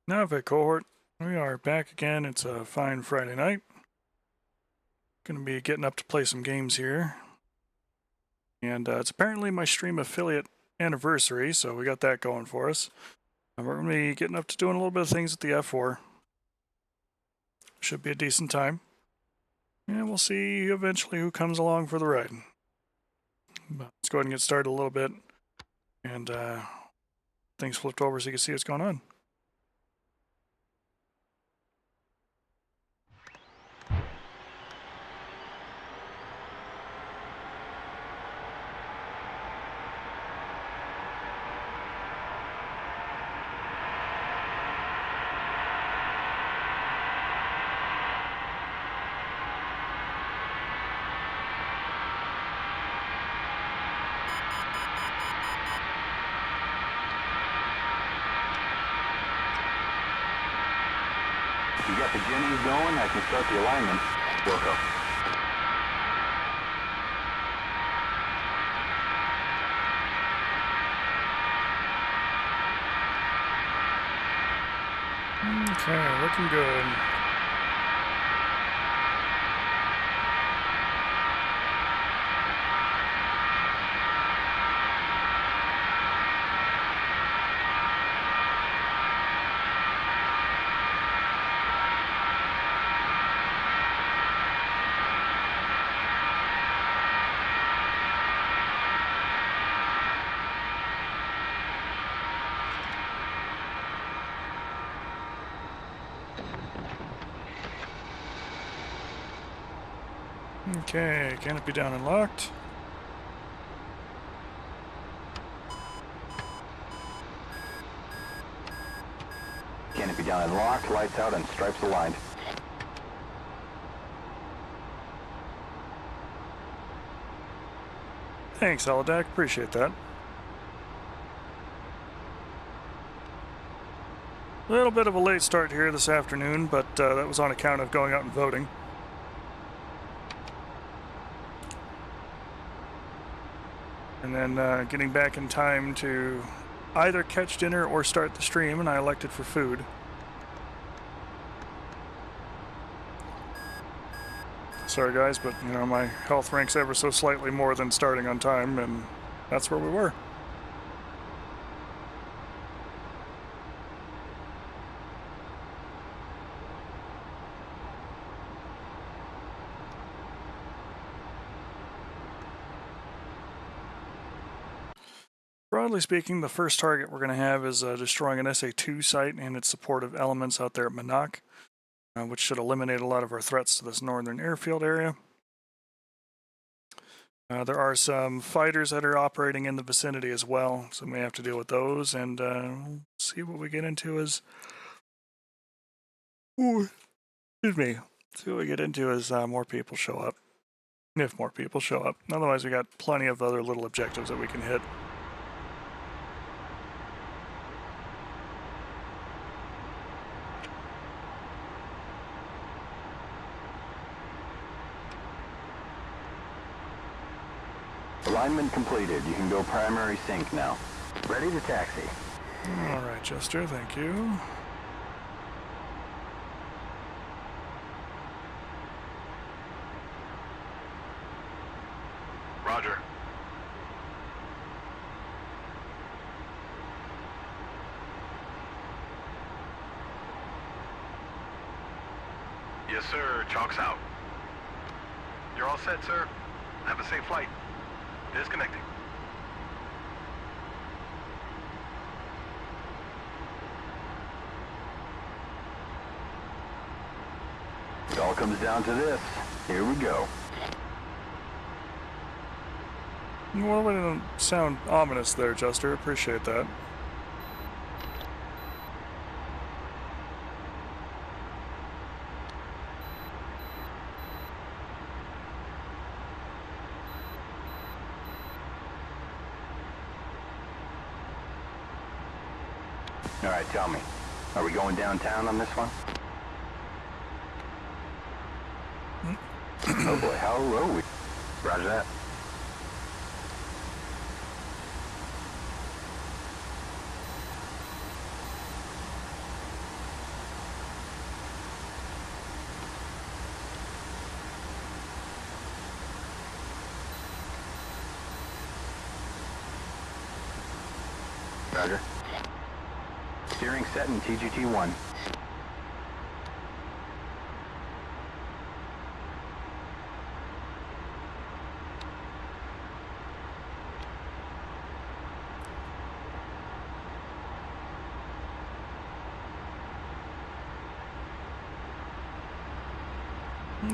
Navik cohort, we are back again. It's a fine Friday night. Gonna be getting up to play some games here. And it's apparently my stream affiliate anniversary, so we got that going for us. And we're gonna be getting up to doing a little bit of things at the F4. Should be a decent time. And we'll see eventually who comes along for the ride. But let's go ahead and get started a little bit. And things flipped over so you can see what's going on. You got the Jennies going, I can start the alignment. Wilco. Okay, looking good. Okay, canopy down and locked. Canopy down and locked, lights out, and stripes aligned. Thanks, Aladak. Appreciate that. A little bit of a late start here this afternoon, but that was on account of going out and voting. And then getting back in time to either catch dinner or start the stream, and I elected for food. Sorry guys, but you know, my health ranks ever so slightly more than starting on time, and that's where we were. Broadly speaking, the first target we're going to have is destroying an SA-2 site and its supportive elements out there at Manak, which should eliminate a lot of our threats to this northern airfield area. There are some fighters that are operating in the vicinity as well, so we may have to deal with those, and we'll see what we get into as... Ooh, excuse me. See what we get into as more people show up. If more people show up. Otherwise, we got plenty of other little objectives that we can hit. Alignment completed. You can go primary sync now. Ready to taxi. All right, Jester, thank you. Roger. Yes, sir. Chalk's out. You're all set, sir. Have a safe flight. Disconnecting. It all comes down to this. Here we go. Well, it didn't sound ominous there, Jester. Appreciate that. All right, tell me. Are we going downtown on this one? Oh boy, how low are we? Roger that. Roger. Steering set in TGT-1.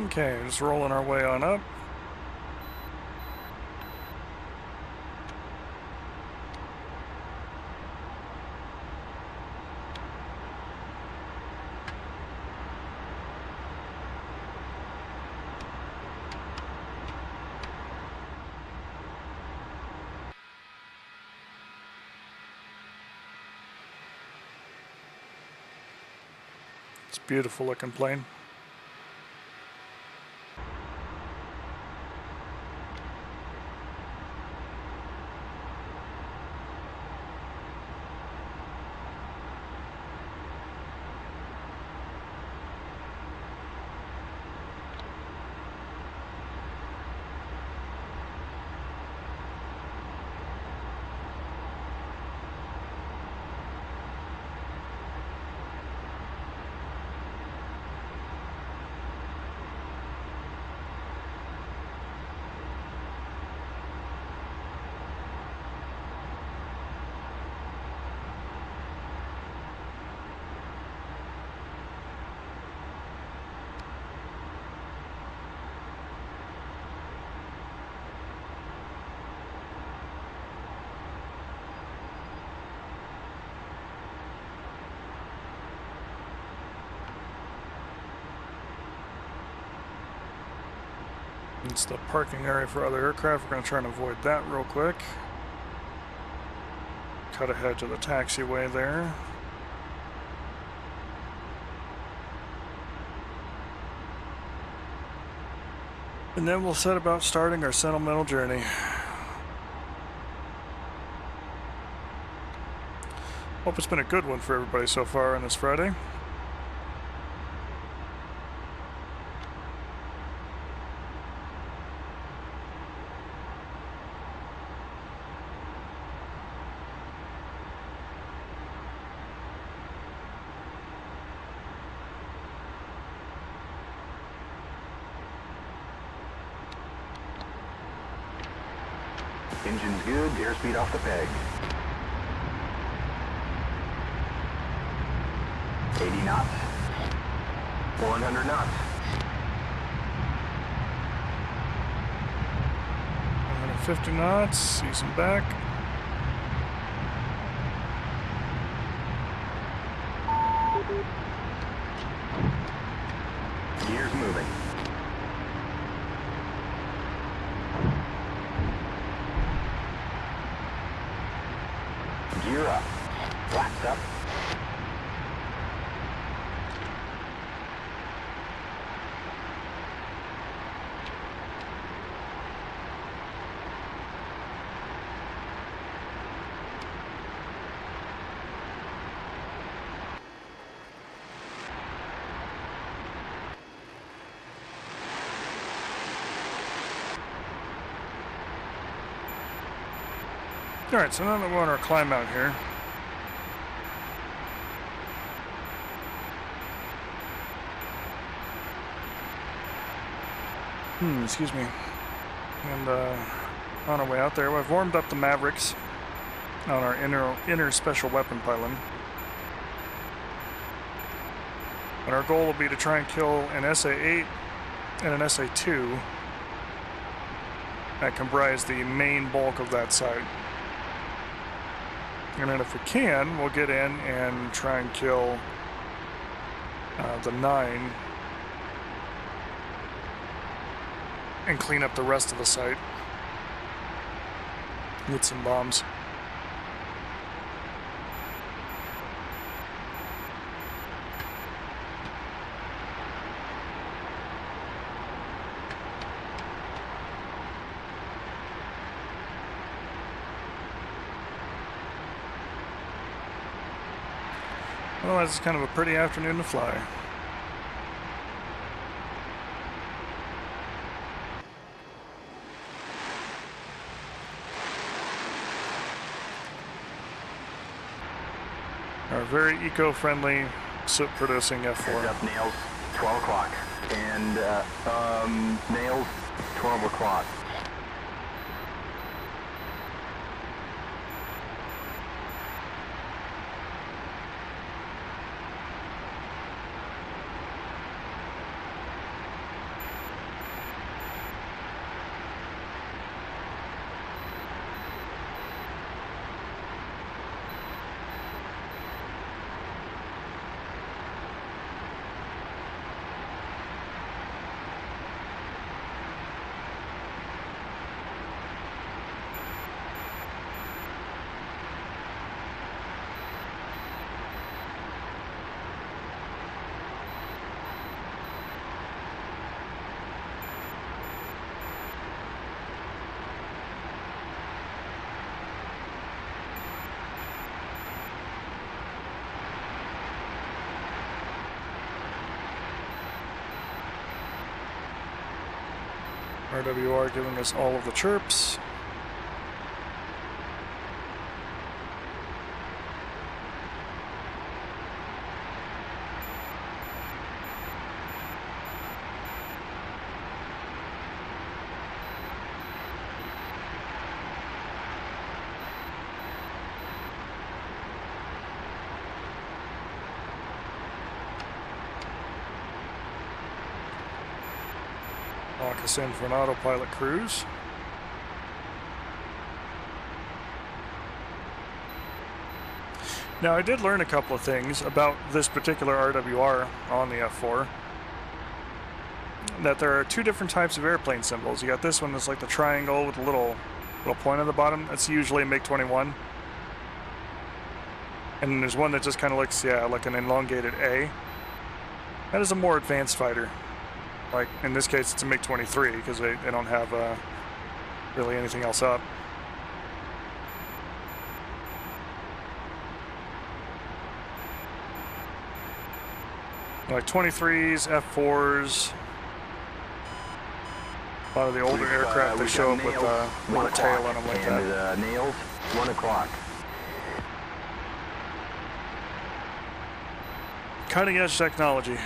Okay, just rolling our way on up. It's a beautiful looking plane. It's the parking area for other aircraft. We're going to try and avoid that real quick. Cut ahead to the taxiway there. And then we'll set about starting our sentimental journey. Hope it's been a good one for everybody so far on this Friday. Engine's good, airspeed off the peg. 80 knots. 100 knots. 150 knots, easing back. Gears moving. Gear up. Flaps up. Alright, so now that we're on our climb out here, excuse me. And on our way out there, we've warmed up the Mavericks on our inner special weapon pylon. And our goal will be to try and kill an SA-8 and an SA-2 that comprise the main bulk of that site. And then if we can, we'll get in and try and kill the 9 and clean up the rest of the site with some bombs. Otherwise, it's kind of a pretty afternoon to fly. very eco-friendly, soot-producing Heads F4. up, Nails, 12 o'clock. And, Nails, 12 o'clock. RWR giving us all of the chirps. Lock us in for an autopilot cruise. Now, I did learn a couple of things about this particular RWR on the F4. That there are two different types of airplane symbols. You got this one that's like the triangle with a little point on the bottom. That's usually a MiG-21. And then there's one that just kind of looks, yeah, like an elongated A. That is a more advanced fighter. Like, in this case, it's a MiG-23, because they don't have really anything else up. Like 23s, F4s, a lot of the older aircraft, they show up with a tail on them like that. Nails, 1 o'clock. Cutting edge technology.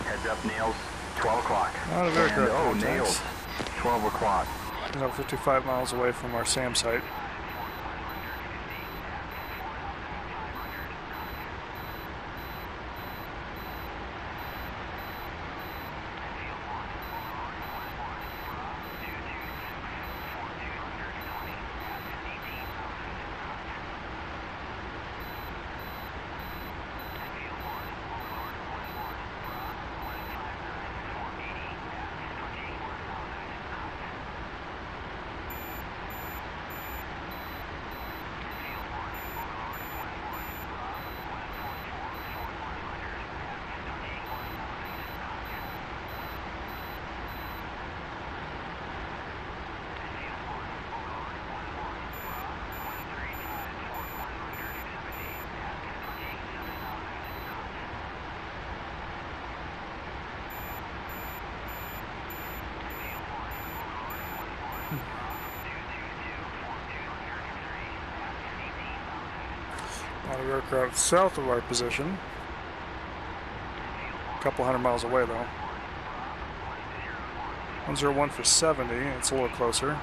Heads up, Nails, 12 o'clock. Not a very good And, Nails, 12 o'clock. About 55 miles away from our SAM site. A lot of aircraft south of our position. A couple hundred miles away though. 101 for 70, it's a little closer.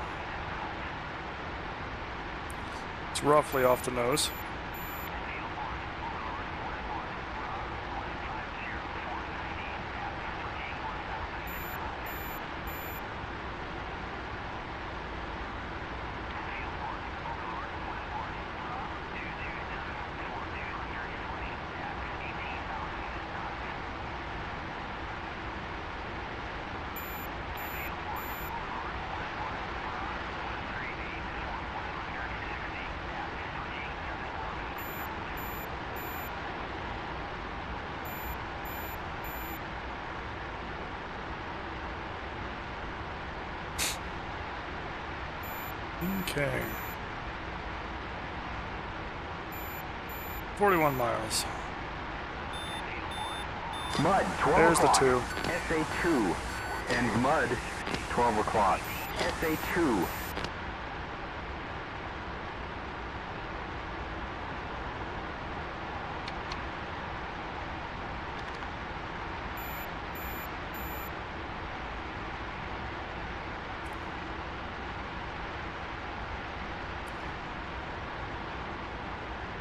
It's roughly off the nose. Okay. 41 miles. Mud, 12 There's the o'clock. two. SA2. And Mud, 12 o'clock. SA2.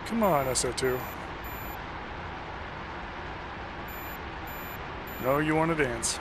Come on, SO2. No, you want to dance.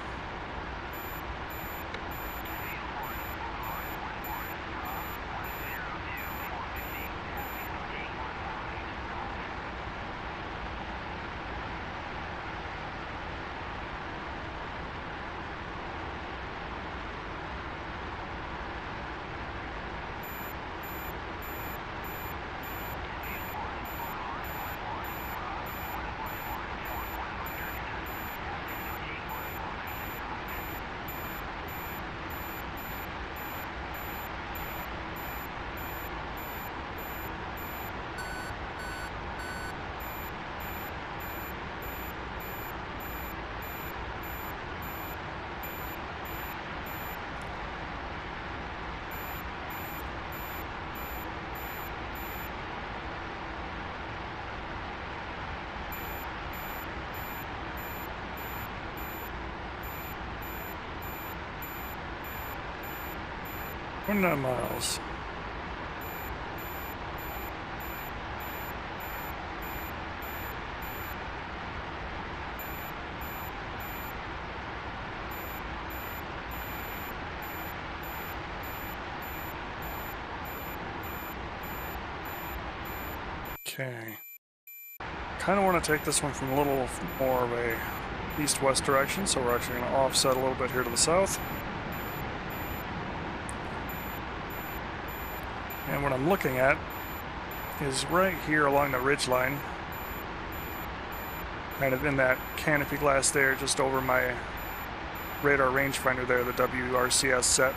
We're 9 miles. Okay. Kind of want to take this one from a little more of a east-west direction, so we're actually going to offset a little bit here to the south. And what I'm looking at is right here along the ridge line, kind of in that canopy glass there, just over my radar rangefinder there, the WRCS set.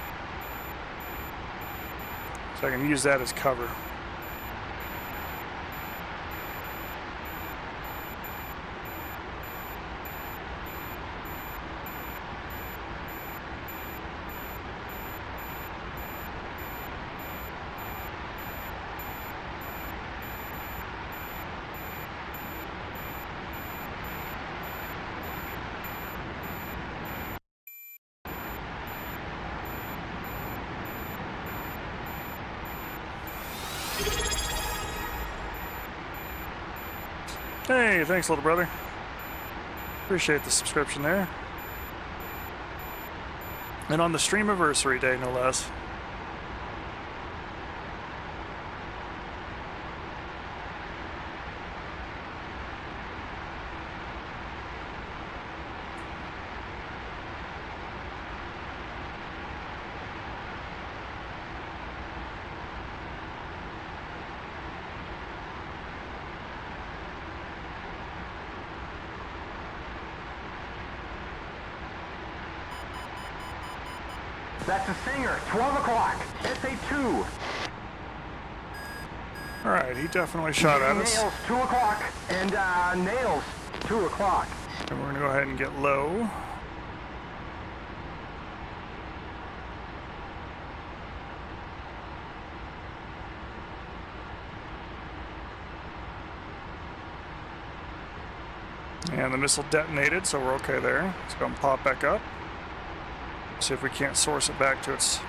So I can use that as cover. Hey, thanks, little brother. Appreciate the subscription there. And on the streamiversary day, no less. That's a Singer, 12 o'clock. SA2. Alright, he definitely shot at us. Nails, 2 o'clock. And Nails, 2 o'clock. And we're going to go ahead and get low. And the missile detonated, so we're okay there. It's going to pop back up. See if we can't source it back to its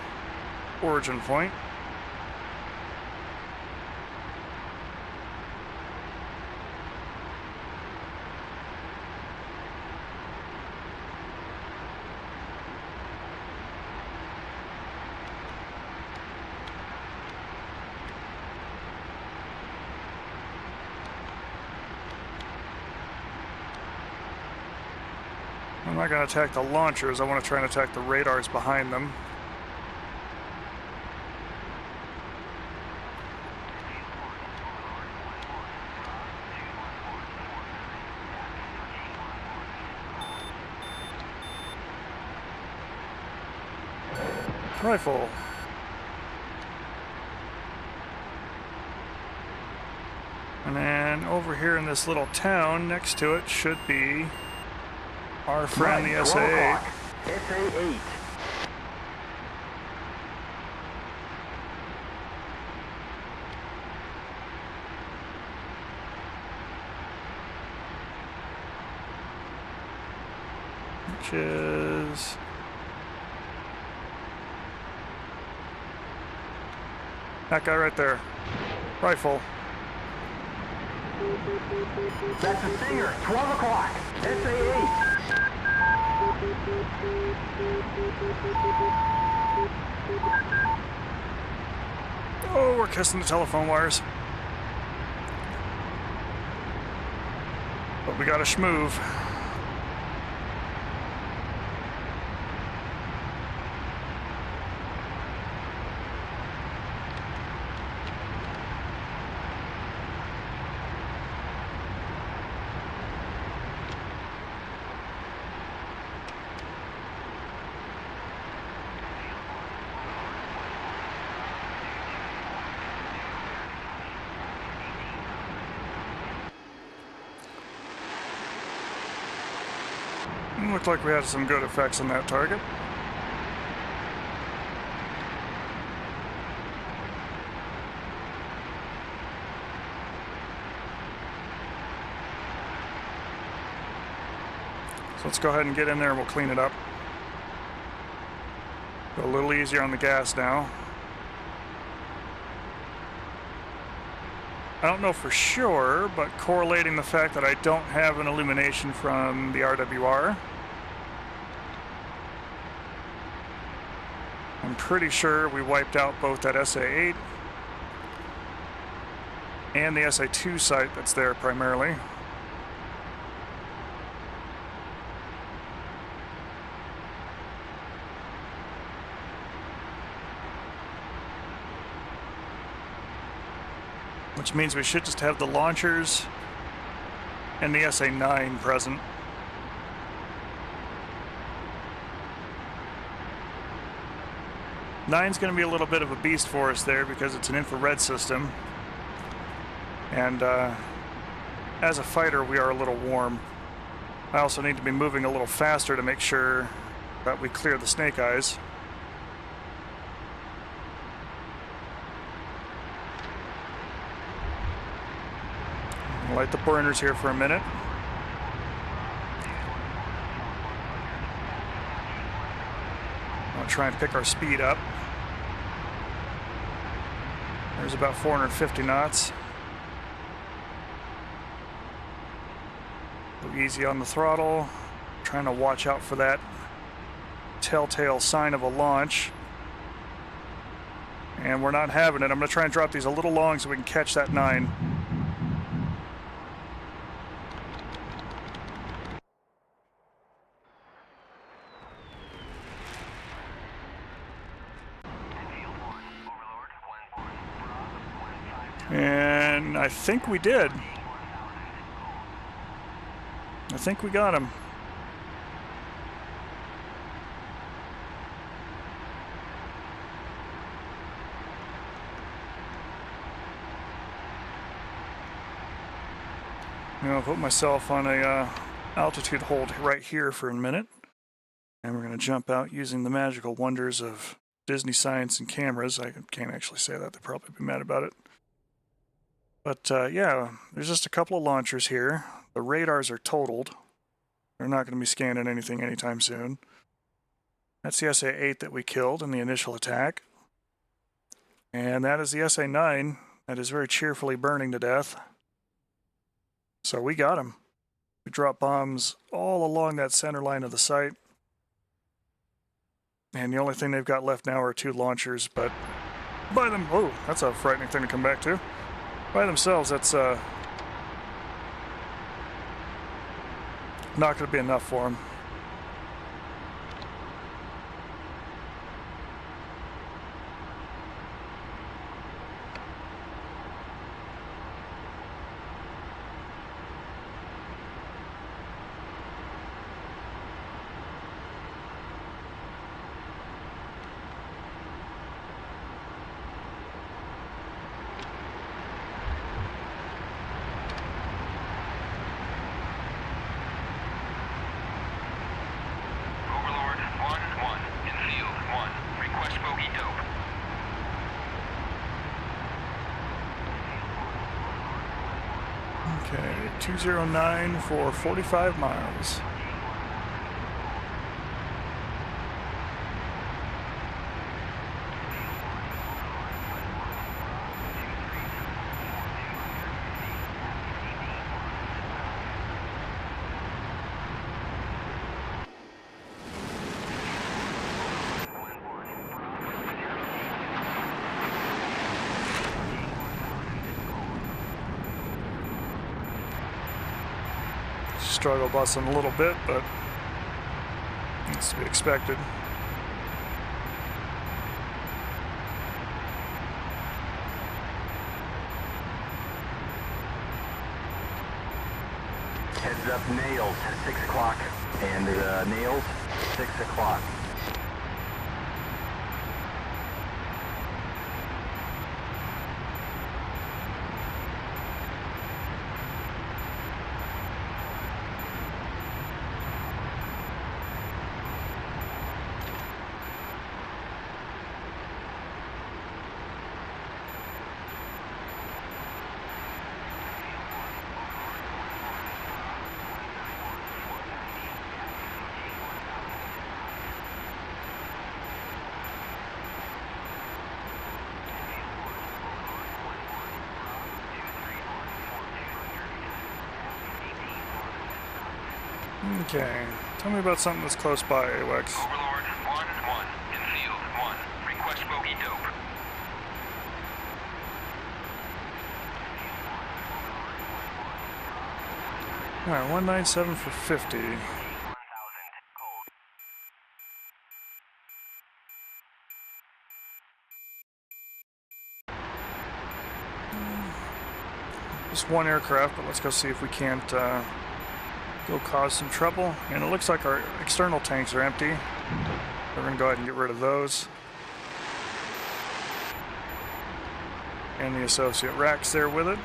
origin point. I'm not going to attack the launchers, I want to try and attack the radars behind them. Rifle. And then over here in this little town next to it should be our friend the SA-8. SA-8. Which is that guy right there. Rifle. That's the Stinger. 12 o'clock. SA-8. Oh, we're kissing the telephone wires. But we got a schmoove. Looked like we had some good effects on that target. So let's go ahead and get in there and we'll clean it up. Go a little easier on the gas now. I don't know for sure, but correlating the fact that I don't have an illumination from the RWR, I'm pretty sure we wiped out both that SA-8 and the SA-2 site that's there primarily. Which means we should just have the launchers and the SA-9 present. Nine's going to be a little bit of a beast for us there because it's an infrared system. And as a fighter, we are a little warm. I also need to be moving a little faster to make sure that we clear the snake eyes. Light the burners here for a minute. I'll try and pick our speed up. There's about 450 knots. Go easy on the throttle. Trying to watch out for that telltale sign of a launch. And we're not having it. I'm going to try and drop these a little long so we can catch that 9. And I think we did. I think we got him. I'll put myself on a altitude hold right here for a minute. And we're going to jump out using the magical wonders of Disney science and cameras. I can't actually say that. They'll probably be mad about it. But yeah, there's just a couple of launchers here. The radars are totaled. They're not going to be scanning anything anytime soon. That's the SA-8 that we killed in the initial attack. And that is the SA-9 that is very cheerfully burning to death. So we got him. We dropped bombs all along that center line of the site. And the only thing they've got left now are 2 launchers, but by them, oh, that's a frightening thing to come back to. By themselves, that's not going to be enough for them. Okay, 209 for 45 miles. Struggle busing a little bit, but it's to be expected. Heads up, nails, 6 o'clock. And nails, 6 o'clock. Okay, tell me about something that's close by, AWACS. Overlord 1-1, infield 1. Request bogey dope. Alright, 197 for 50. Just one aircraft, but let's go see if we can't go cause some trouble. And it looks like our external tanks are empty. We're going to go ahead and get rid of those. And the associate racks there with it.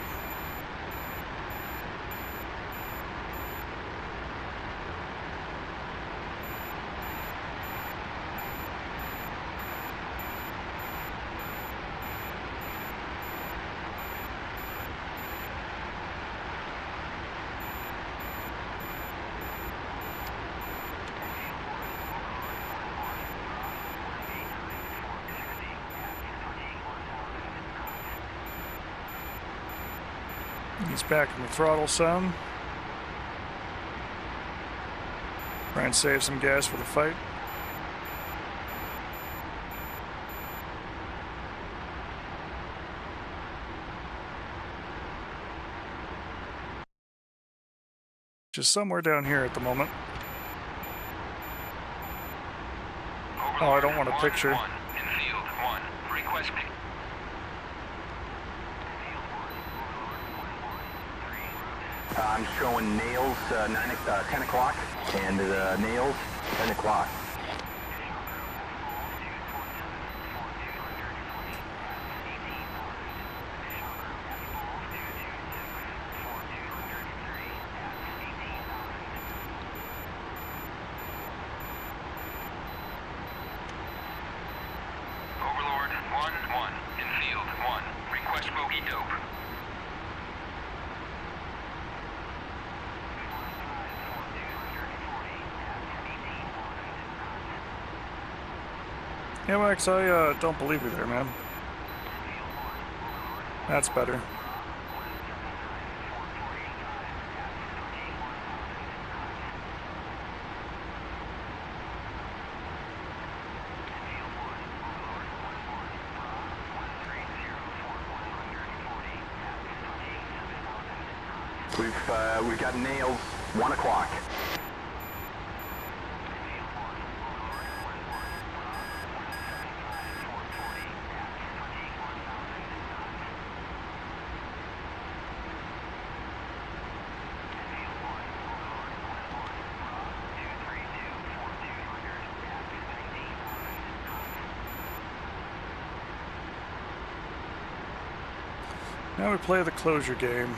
He's back in the throttle some. Try and save some gas for the fight. Just somewhere down here at the moment. Oh, I don't want a picture. Infield 1. Request pick. I'm showing nails 10 o'clock, and nails 10 o'clock. Overlord 1-1, infield 1. Request bogey dope. Yeah, Max, I don't believe you there, man. That's better. We've got nails 1 o'clock. Now we play the closure game.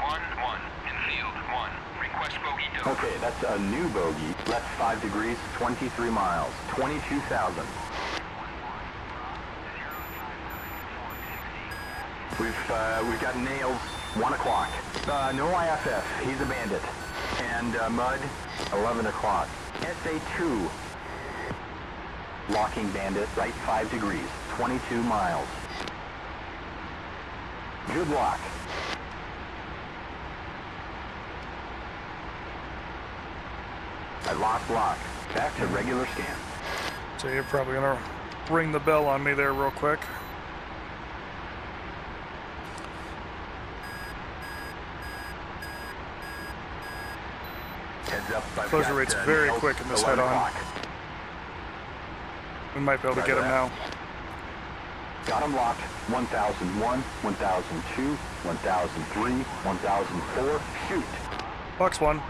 1-1. Infield 1. Request bogey Dover. Okay, that's a new bogey. Left 5 degrees, 23 miles, 22,000. We've got nails. 1 o'clock. No IFF. He's a bandit. And Mud. 11 o'clock. SA2. Locking bandit. Right 5 degrees. 22 miles. Good luck. I locked lock. Back to regular scan. So you're probably gonna ring the bell on me there real quick. Heads up. I've Closure got, rate's very nails, quick in this 11 head-on. o'clock. We might be able to get him now. Got him locked. 1001, 1002, 1003, 1004. Shoot. Box 1.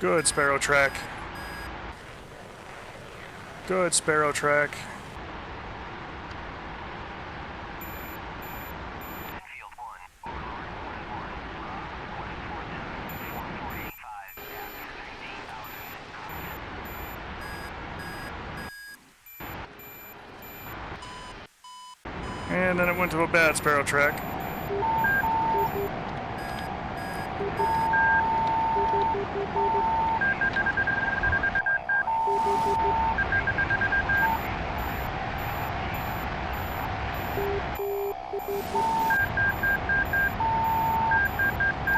Good, Sparrow Track. Good, Sparrow Track. And then it went to a bad Sparrow Track.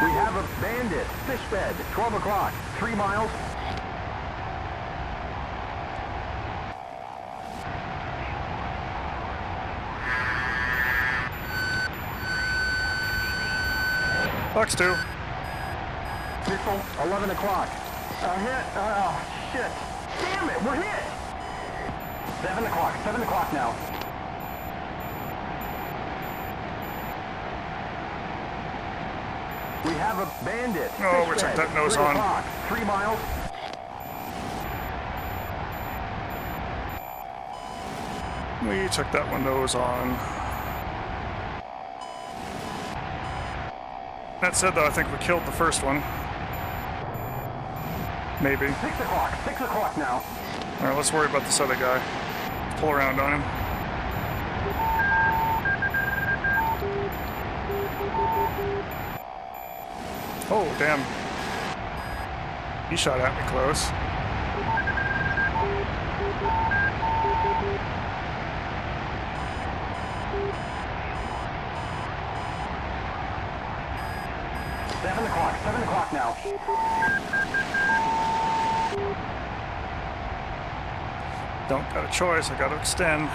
We have a bandit. Fish bed. 12 o'clock. 3 miles. Box 2. Missile. 11 o'clock. Hit. Oh, shit. Damn it. We're hit. 7 o'clock. 7 o'clock now. We have a bandit. Oh, Fish we took bed. that nose 3 on. o'clock. 3 miles. We took that one nose on. That said, though, I think we killed the first one. Maybe. 6 o'clock. 6 o'clock now. All right, let's worry about this other guy. Pull around on him. Oh, damn. He shot at me close. Seven o'clock now. Don't got a choice, I gotta extend.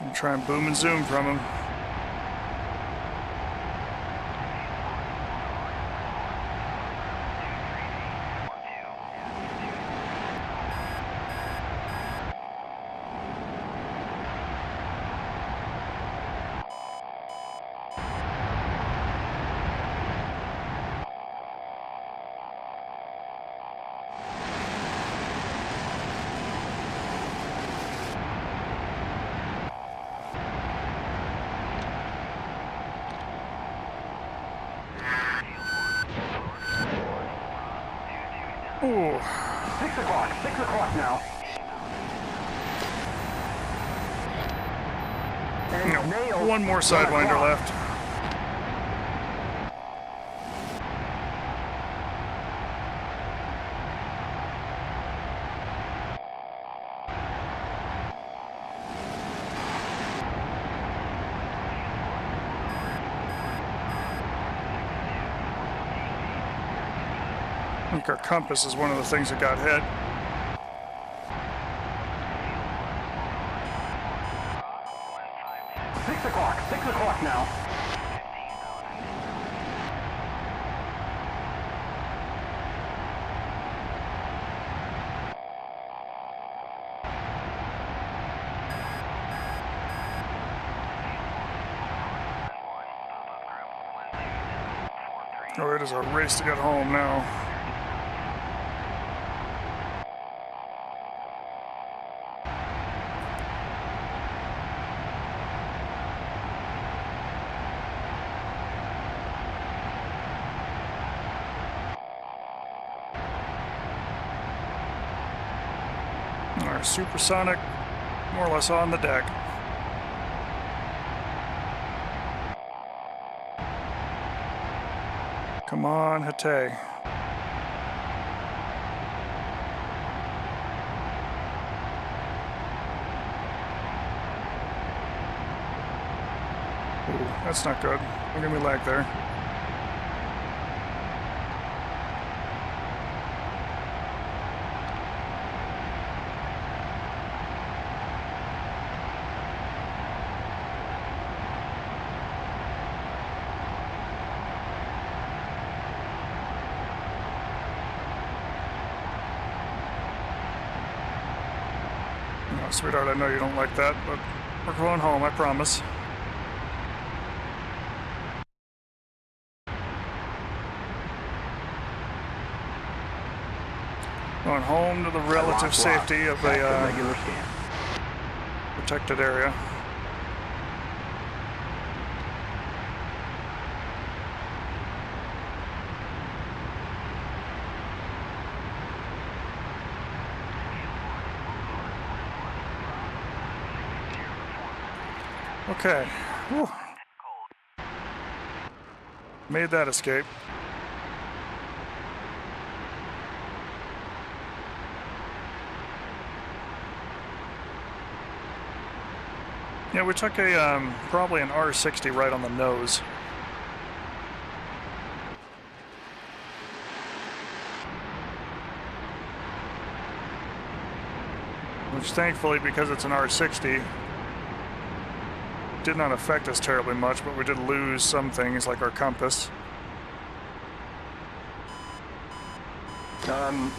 I'm try and boom and zoom from him. Ooh. 6 o'clock. 6 o'clock now. And No, nailed. one more 1 sidewinder o'clock. left. I think our compass is one of the things that got hit. Six o'clock now. Oh, it is a race to get home now. Our supersonic, more or less on the deck. Come on, Hatay. Ooh, that's not good. Don't give me lag there. No, sweetheart, I know you don't like that, but we're going home, I promise. Going home to the relative safety of a regular scan. protected area. Okay. Whew. Made that escape. Yeah, we took a probably an R60 right on the nose. Which thankfully, because it's an R60, did not affect us terribly much, but we did lose some things like our compass.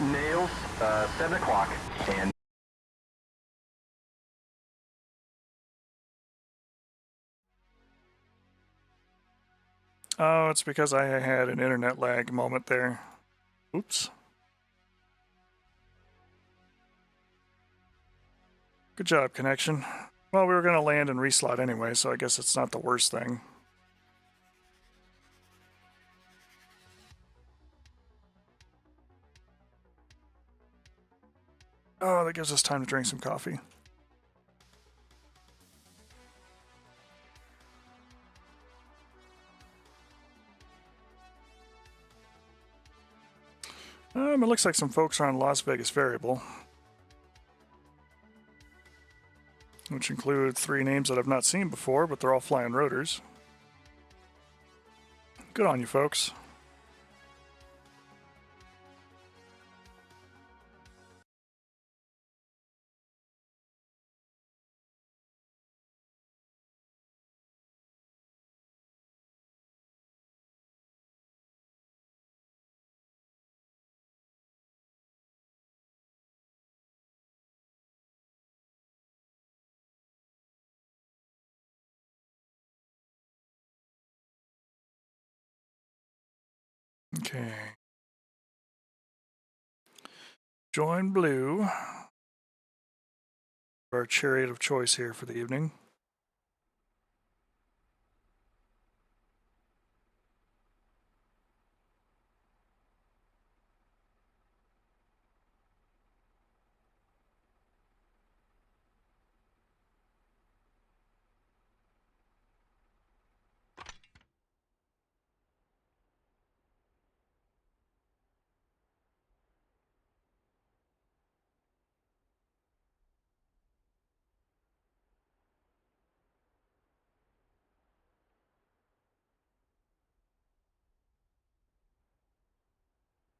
Nails, 7 o'clock, and... Oh, it's because I had an internet lag moment there. Oops. Good job, connection. Well, we were going to land and reslot anyway, so I guess it's not the worst thing. Oh, that gives us time to drink some coffee. It looks like some folks are on Las Vegas Variable, which include 3 names that I've not seen before, but they're all flying rotors. Good on you, folks. Okay. Join Blue, our chariot of choice here for the evening.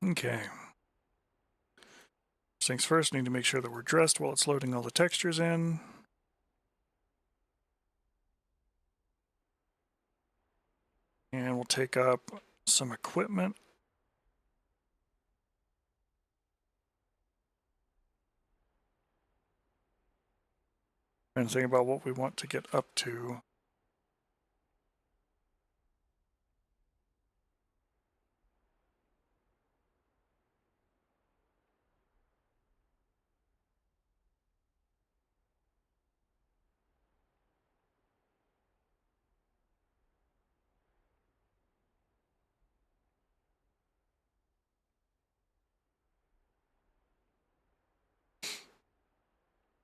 Okay. First things first, need to make sure that we're dressed while it's loading all the textures in. And we'll take up some equipment. And think about what we want to get up to.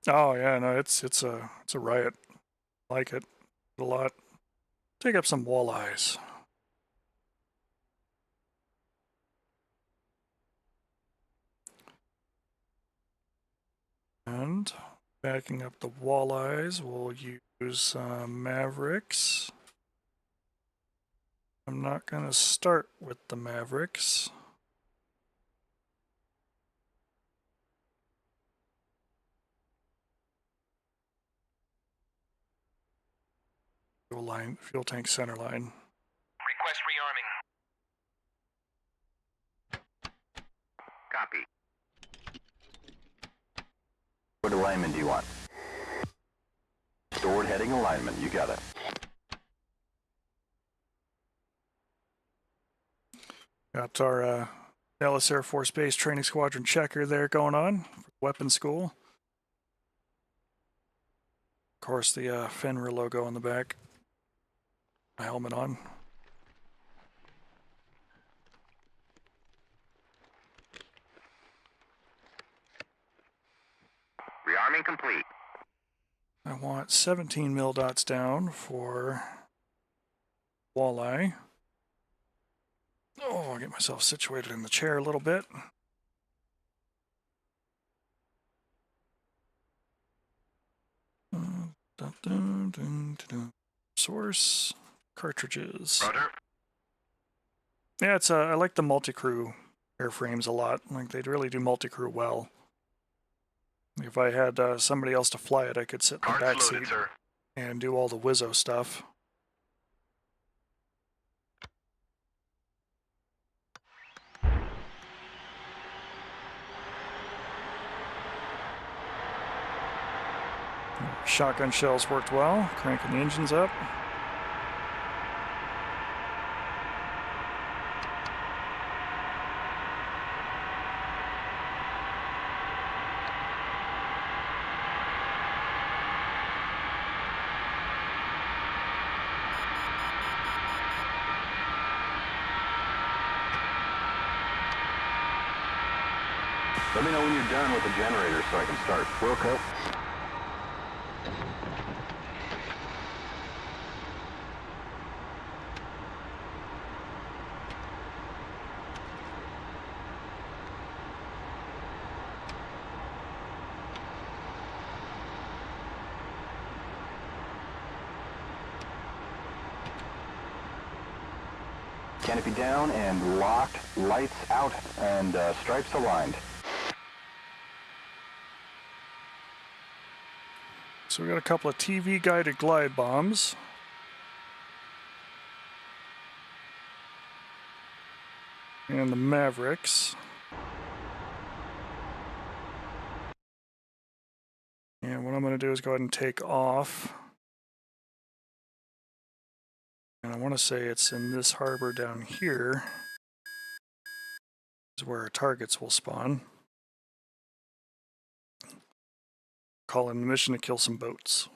Oh yeah, no, it's a riot. I like it a lot. Take up some walleyes. And backing up the walleyes, we'll use Mavericks. I'm not going to start with the Mavericks. Fuel tank center line. Request rearming. Copy. What alignment do you want? Stored heading alignment, you got it. Got our Dallas Air Force Base Training Squadron checker there going on for weapons school. Of course, the Fenrir logo on the back. My helmet on. Rearming complete. I want 17 mil dots down for walleye. Oh, I'll get myself situated in the chair a little bit. Source cartridges. Roger. Yeah, it's I like the multi-crew airframes a lot. Like they really do multi-crew well. If I had somebody else to fly it, I could sit in the Cards back loaded, seat sir. and do all the Wizzo stuff. Shotgun shells worked well, cranking the engines up. Let me know when you're done with the generator so I can start. Wilco? Canopy down and locked, lights out, and stripes aligned. So we got a couple of TV guided glide bombs. And the Mavericks. And what I'm going to do is go ahead and take off. And I want to say it's in this harbor down here is where our targets will spawn. Call in the mission to kill some boats.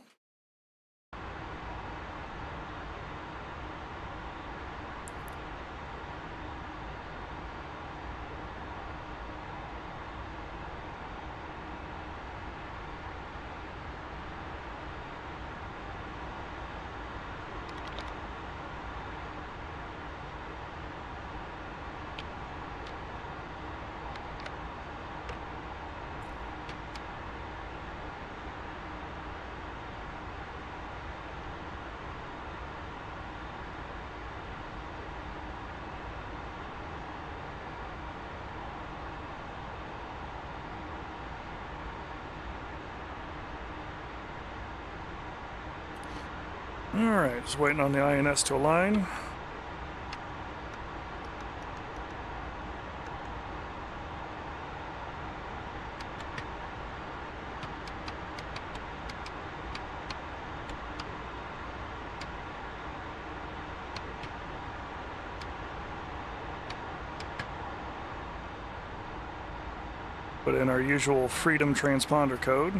Alright, just waiting on the INS to align. Put in our usual freedom transponder code.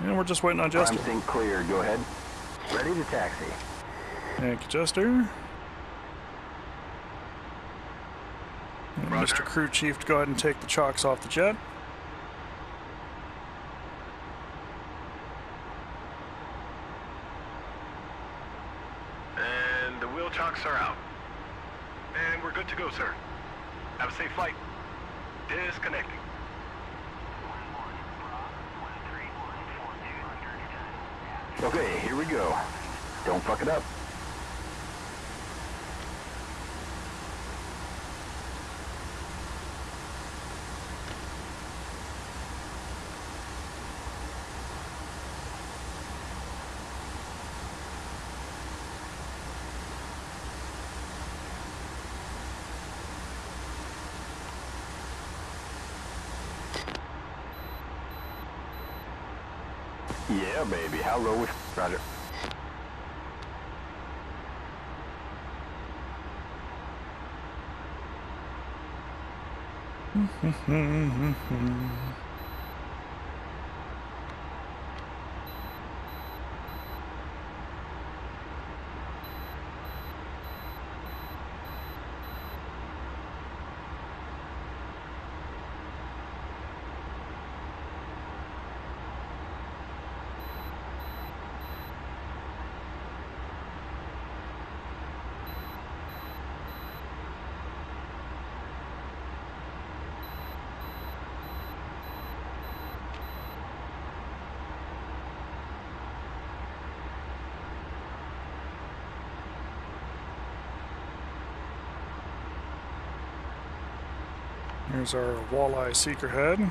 And we're just waiting on Jester. Prime sync clear. Go ahead. Ready to taxi. Thank you, Jester. And Roger. Mr. Crew Chief to go ahead and take the chocks off the jet. And the wheel chocks are out. And we're good to go, sir. Have a safe flight. Disconnecting. Okay, here we go. Don't fuck it up. Yeah, baby. How low is... Roger. Here's our walleye seeker head.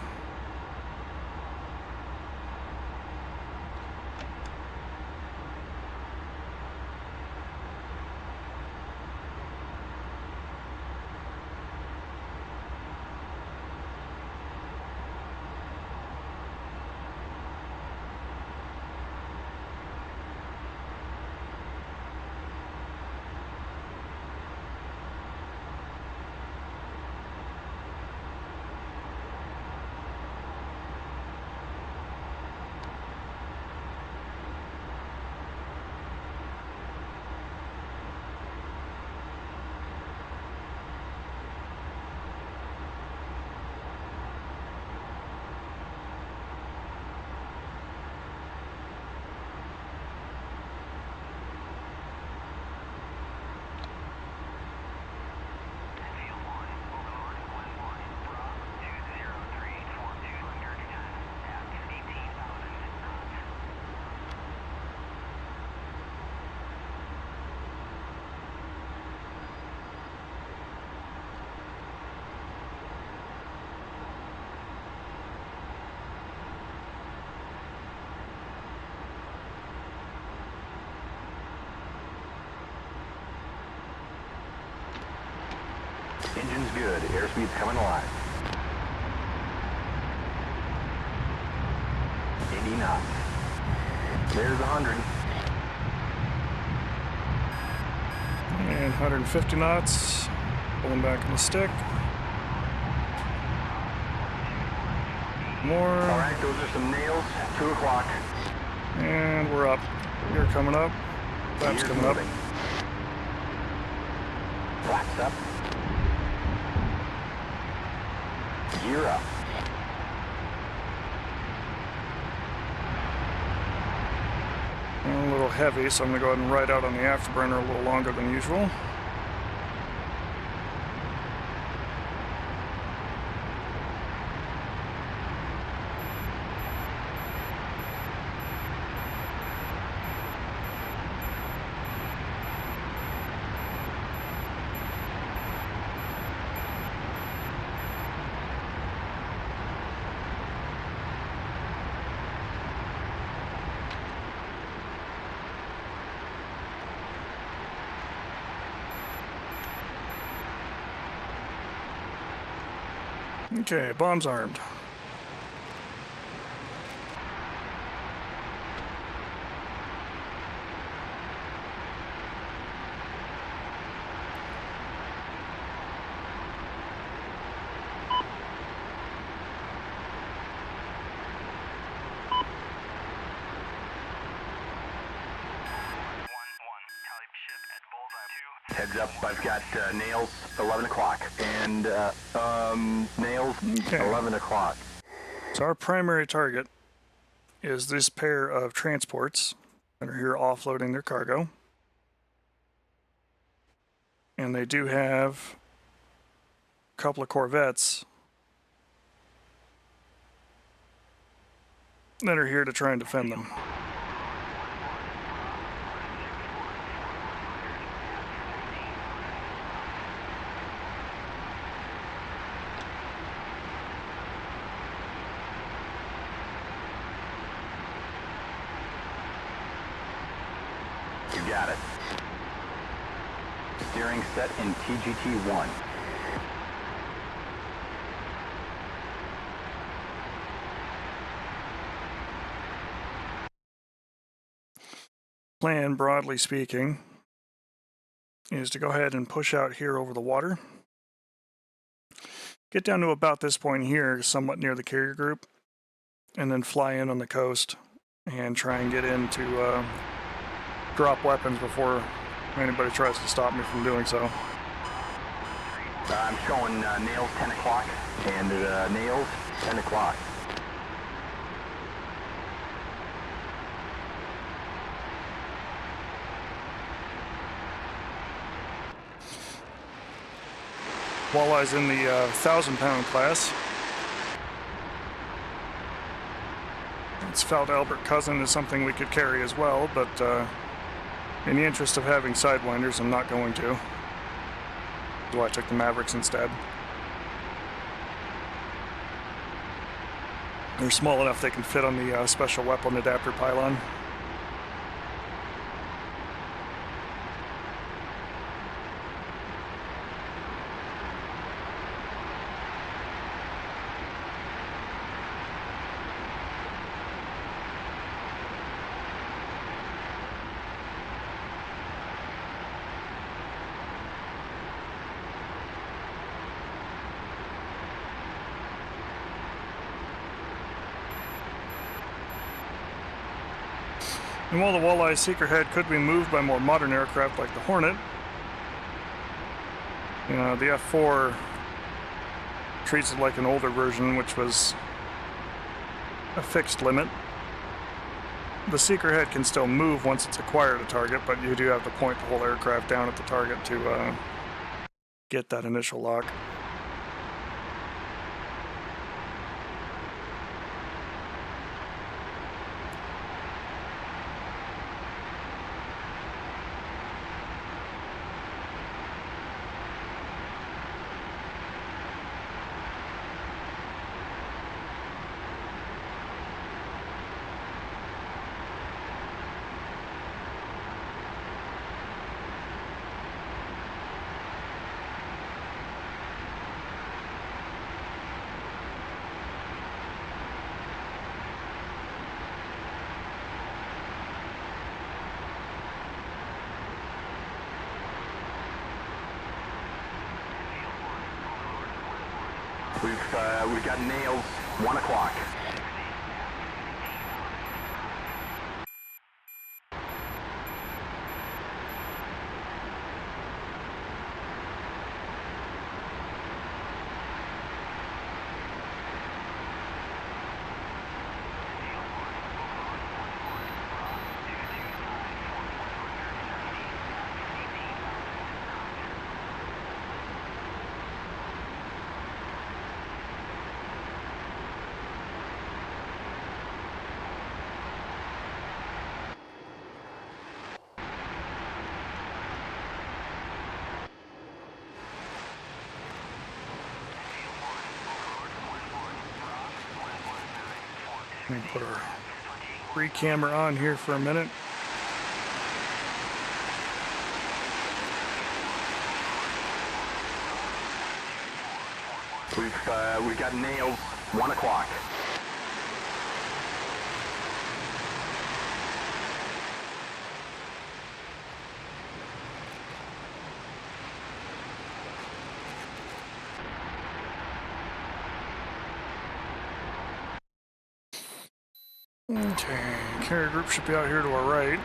Engine's good. Airspeed's coming alive. 80 knots. There's 100. And 150 knots. Pulling back on the stick. More. All right, those are some nails. 2 o'clock. And we're up. You're coming up. Flaps Gears coming up. moving. Flaps up. Gear up. A little heavy, so I'm going to go ahead and ride out on the afterburner a little longer than usual. Okay, bombs armed. Heads up, I've got nails 11 o'clock. And nails 11 o'clock. So our primary target is this pair of transports that are here offloading their cargo. And they do have a couple of Corvettes that are here to try and defend them. You got it. Steering set in TGT-1. Plan, broadly speaking, is to go ahead and push out here over the water. Get down to about this point here, somewhat near the carrier group, and then fly in on the coast and try and get in to drop weapons before anybody tries to stop me from doing so. I'm showing nails 10 o'clock and nails 10 o'clock. Walleye's in the 1,000-pound class. It's felt Albert Cousin is something we could carry as well, but in the interest of having sidewinders, I'm not going to. That's why I took the Mavericks instead. They're small enough they can fit on the special weapon adapter pylon. And while the Walleye Seeker Head could be moved by more modern aircraft like the Hornet, the F-4 treats it like an older version, which was a fixed limit. The Seeker Head can still move once it's acquired a target, but you do have to point the whole aircraft down at the target to get that initial lock. We've got nails 1 o'clock. Let me put our free camera on here for a minute. We've got nails 1 o'clock. Okay, carrier group should be out here to our right.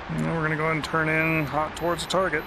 And we're going to go ahead and turn in hot towards the target.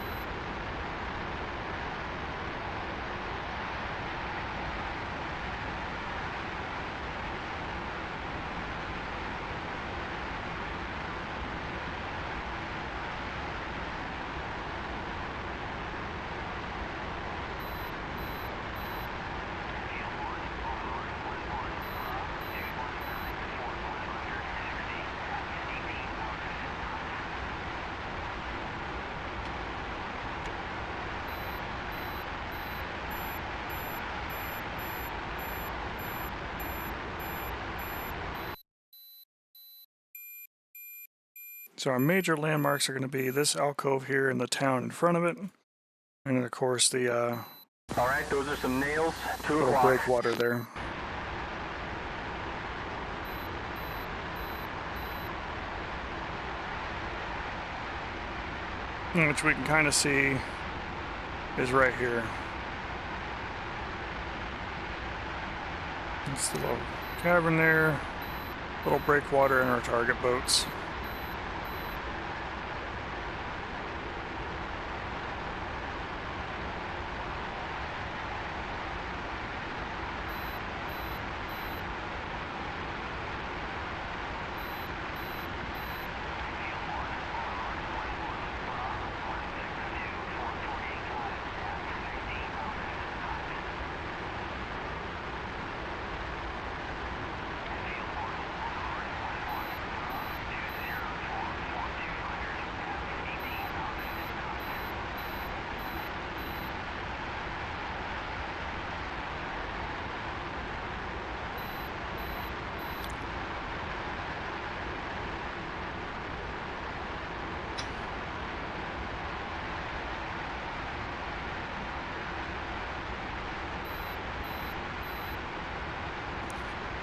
So our major landmarks are going to be this alcove here and the town in front of it. And then of course the All right, those are some nails. 2 little o'clock. breakwater there. Which we can kind of see is right here. It's the little cavern there, little breakwater, and our target boats.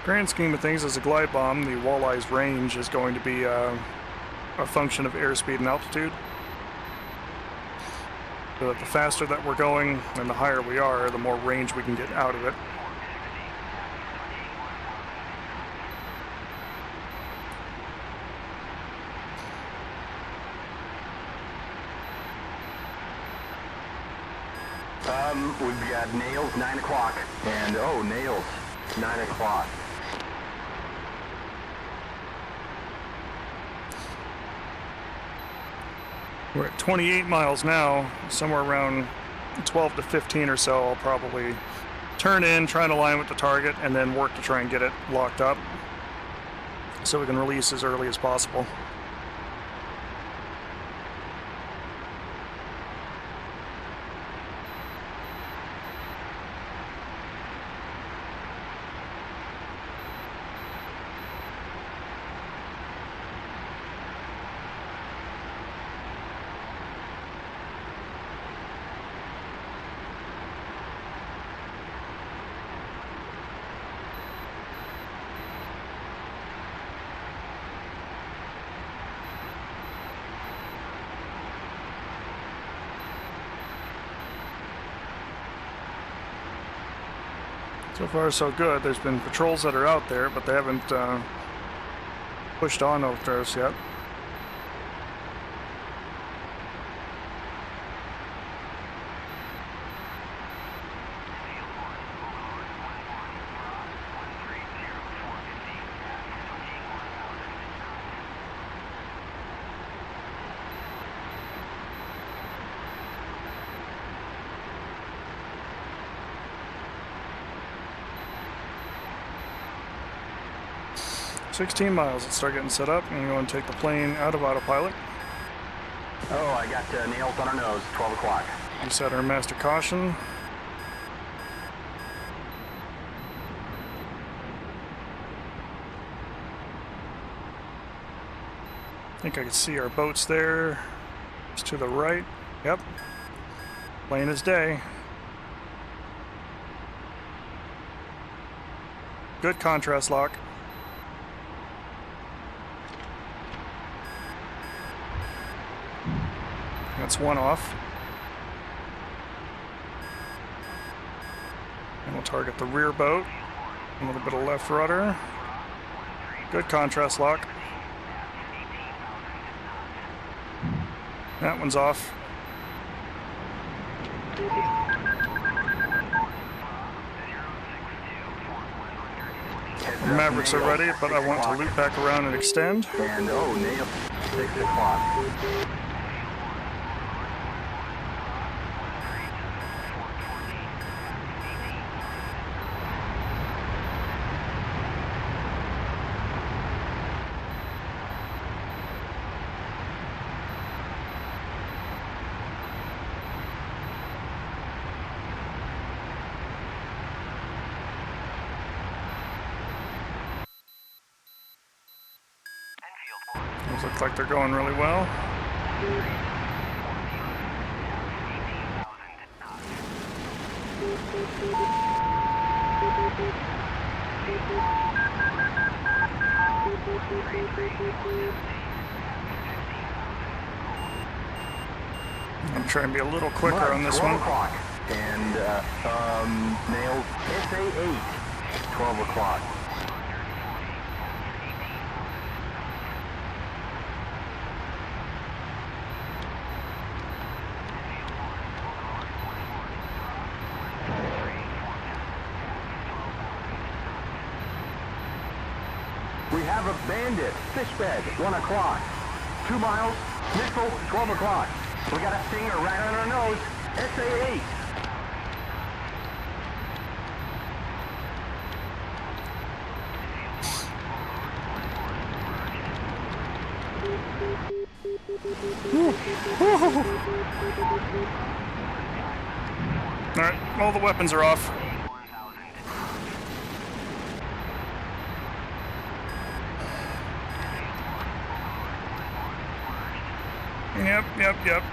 Grand scheme of things, as a glide bomb, the walleye's range is going to be a function of airspeed and altitude. So the faster that we're going and the higher we are, the more range we can get out of it. We've got nails, 9 o'clock. And, oh, nails, 9 o'clock. We're at 28 miles now, somewhere around 12 to 15 or so. I'll probably turn in, try to align with the target, and then work to try and get it locked up so we can release as early as possible. So far, so good. There's been patrols that are out there, but they haven't pushed on over us yet. $16 miles. Let's start getting set up. I'm going to take the plane out of autopilot. Oh, I got nails on our nose, 12 o'clock. We set our master caution. I think I can see our boats there. It's to the right. Yep. Plain as day. Good contrast lock. That's one off. And we'll target the rear boat. A little bit of left rudder. Good contrast lock. That one's off. The Mavericks are ready, but I want to loop back around and extend. And oh, nail 6 o'clock. Those look like they're going really well. I'm trying to be a little quicker on this one. 12 o'clock. And nails SA8, 12 o'clock. We have a bandit, fish bed, 1 o'clock. 2 miles, missile, 12 o'clock. We got a stinger right on our nose, SA8. All right, all the weapons are off. Yep.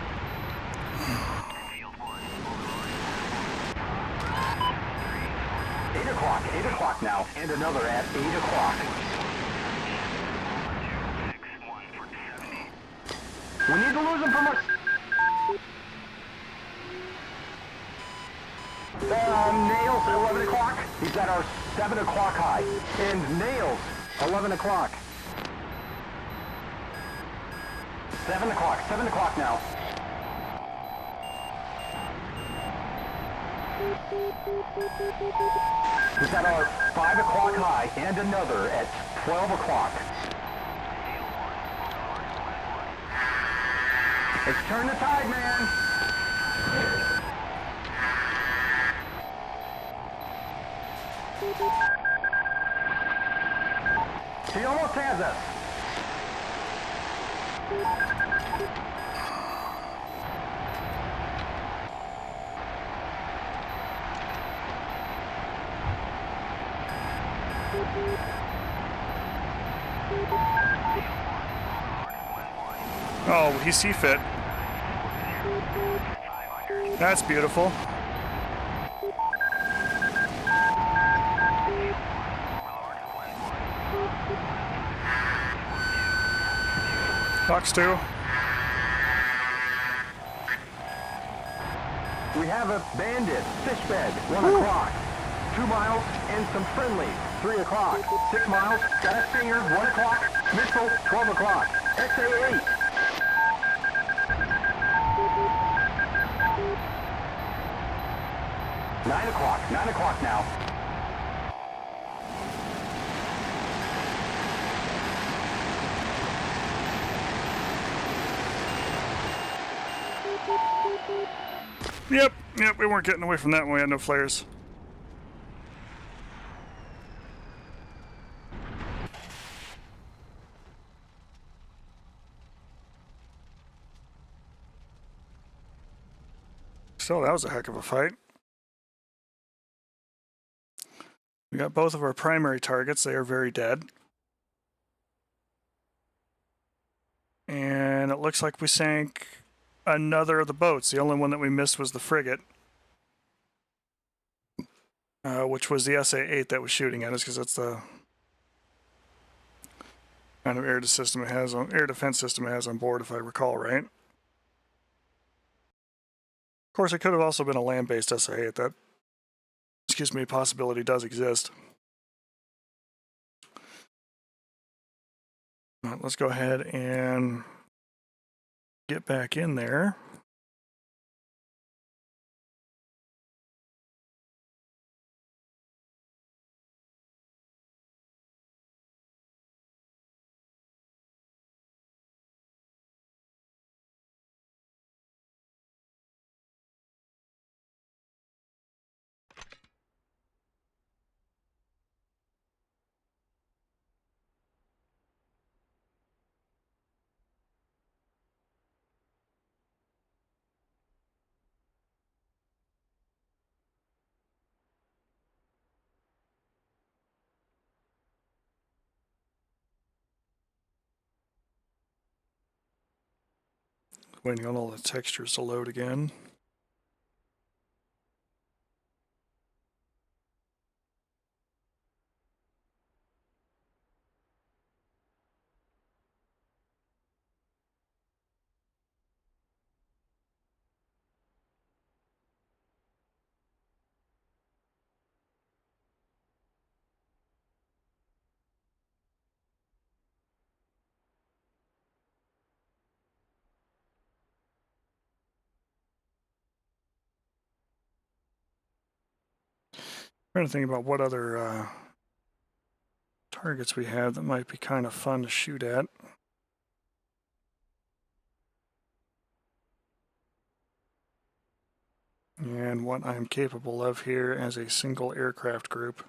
8 o'clock now, and another at 8 o'clock. We need to lose him from us. Nails, 11 o'clock. He's at our 7 o'clock high. And Nails, 11 o'clock. 7 o'clock now. He's at our 5 o'clock high and another at 12 o'clock. It's turn the tide, man. He almost has us. Oh, he see fit. That's beautiful. Fox 2. We have a bandit, fish bed, 1 o'clock. 2 miles and some friendlies, 3 o'clock. 6 miles, got a stinger, 1 o'clock. Missile, 12 o'clock. SA8. Nine o'clock now. Yep, we weren't getting away from that when we had no flares. So that was a heck of a fight. We got both of our primary targets. They are very dead. And it looks like we sank another of the boats. The only one that we missed was the frigate, which was the SA-8 that was shooting at us, because that's the kind of air defense system it has on board, if I recall right. Of course, it could have also been a land-based SA-8. That, possibility does exist. All right, let's go ahead and get back in there. Waiting on all the textures to load again. Trying to think about what other targets we have that might be kind of fun to shoot at. And what I'm capable of here as a single aircraft group.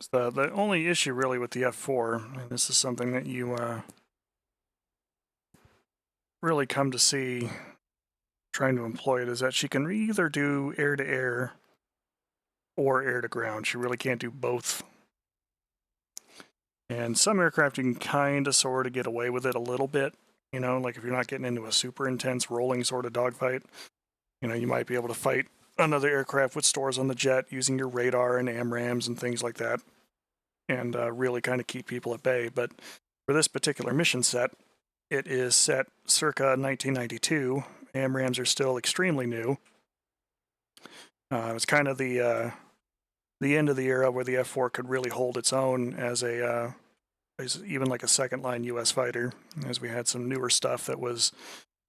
So the only issue really with the F4, and this is something that you really come to see trying to employ it, is that she can either do air-to-air or air-to-ground. She really can't do both. And some aircraft you can kind of sort of get away with it a little bit, you know, like if you're not getting into a super intense rolling sort of dogfight, you know, you might be able to fight another aircraft with stores on the jet using your radar and AMRAAMs and things like that, and really kind of keep people at bay. But for this particular mission set, it is set circa 1992. AMRAAMs are still extremely new. It's kind of the end of the era where the F4 could really hold its own as a as even like a second line U.S. fighter, as we had some newer stuff that was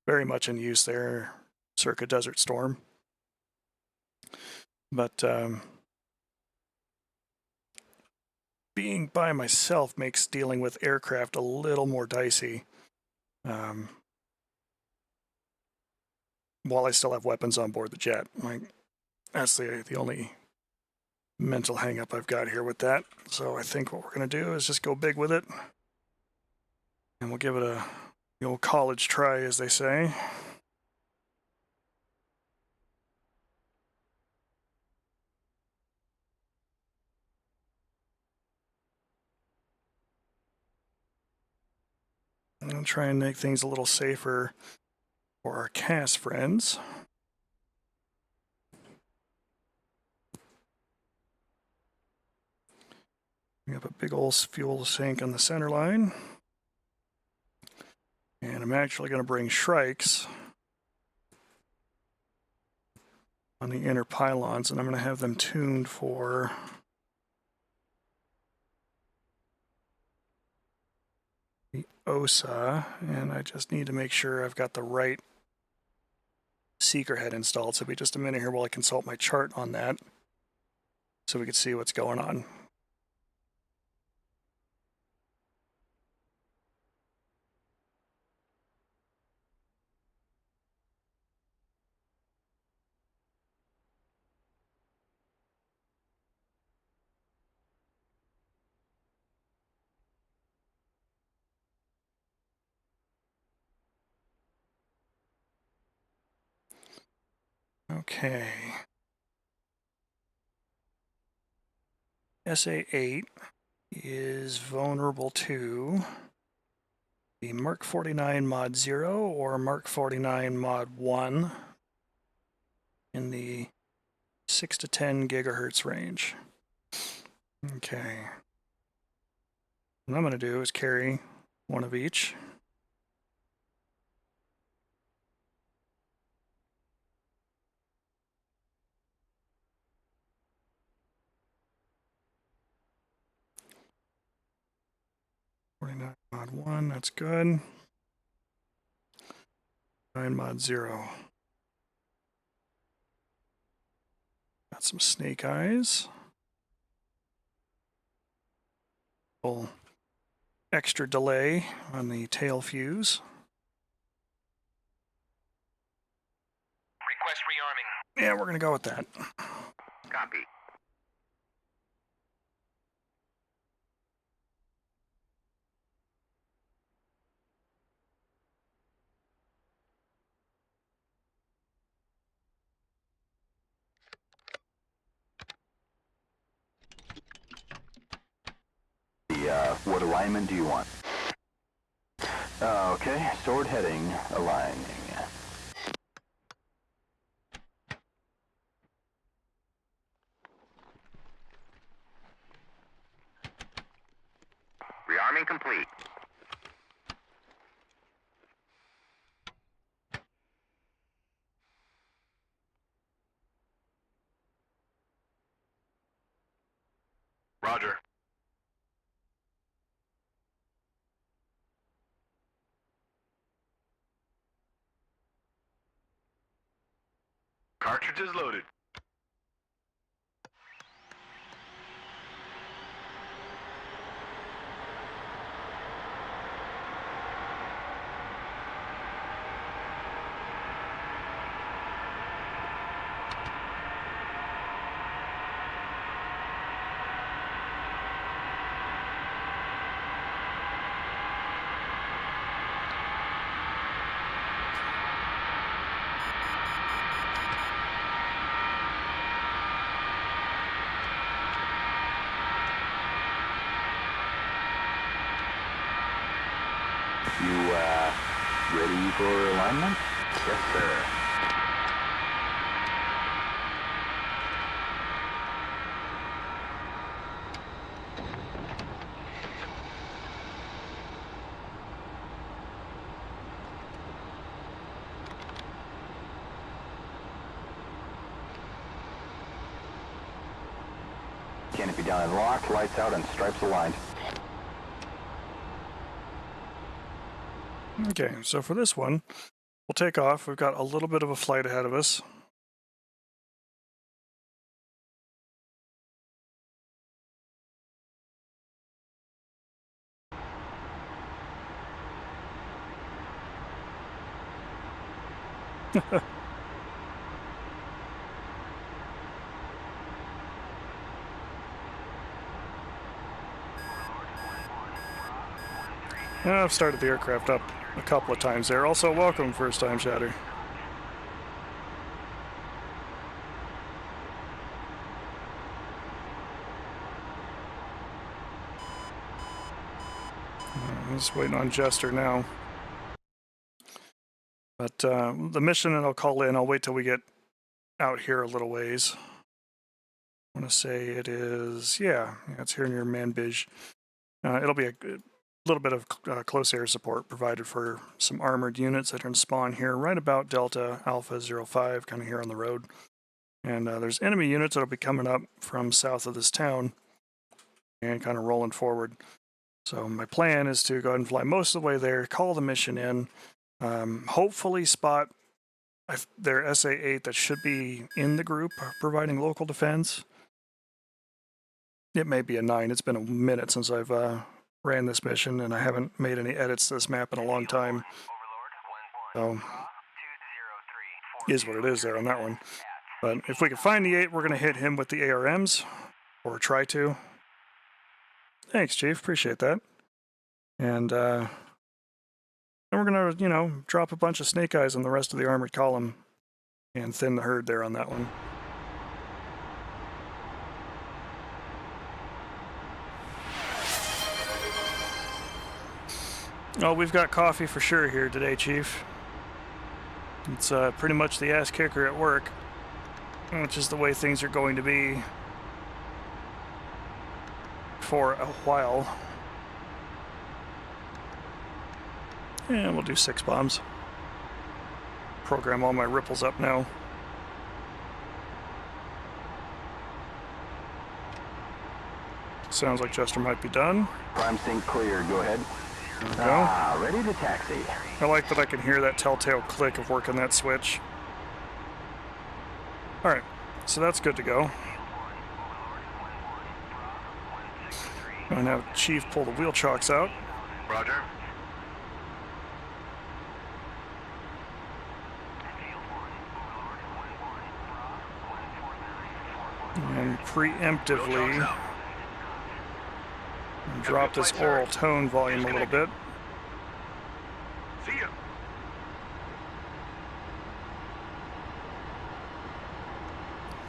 very much in use there, circa Desert Storm. But being by myself makes dealing with aircraft a little more dicey. While I still have weapons on board the jet, like that's the only mental hang-up I've got here with that. So I think what we're going to do is just go big with it, and we'll give it the old college try, as they say. And try and make things a little safer for our CAS friends. We have a big old fuel sink on the center line. And I'm actually going to bring Shrikes on the inner pylons, and I'm going to have them tuned for the OSA, and I just need to make sure I've got the right seeker head installed. So it'll be just a minute here while I consult my chart on that so we can see what's going on. Okay. SA-8 is vulnerable to the Mark 49 Mod 0 or Mark 49 Mod 1 in the 6 to 10 gigahertz range. Okay. What I'm going to do is carry one of each. Mod 1, that's good. 9 mod 0. Got some snake eyes. Little extra delay on the tail fuse. Request rearming. Yeah, we're going to go with that. Copy. What alignment do you want? Okay, sword heading, aligning. Rearming complete. Roger. Cartridges loaded. You, ready for alignment? Yes, sir. Canopy down and locked, lights out, and stripes aligned. Okay, so for this one, we'll take off. We've got a little bit of a flight ahead of us. I've started the aircraft up a couple of times there. Also, welcome, first time chatter. I'm just waiting on Jester now. But the mission that I'll call in, I'll wait till we get out here a little ways. I want to say it is, yeah, it's here near Manbij. It'll be a little bit of close air support provided for some armored units that are in spawn here right about Delta Alpha 05, kind of here on the road. And there's enemy units that'll be coming up from south of this town and kind of rolling forward. So my plan is to go ahead and fly most of the way there, call the mission in, hopefully spot their SA-8 that should be in the group providing local defense. It may be a 9. It's been a minute since I've ran this mission, and I haven't made any edits to this map in a long time. So, is what it is there on that one. But if we can find the 8, we're going to hit him with the ARMs, or try to. Thanks, Chief. Appreciate that. And then we're going to, you know, drop a bunch of snake eyes on the rest of the armored column and thin the herd there on that one. Oh, we've got coffee for sure here today, Chief. It's pretty much the ass kicker at work, which is the way things are going to be for a while. And we'll do 6 bombs. Program all my ripples up now. Sounds like Jester might be done. Prime sync clear. Go ahead. There we go. Ready to taxi. I like that I can hear that telltale click of working that switch. Alright, so that's good to go. I'm going to have Chief pull the wheel chocks out. Roger. And preemptively Wheel chocks out. drop this oral tone volume a little bit. See ya.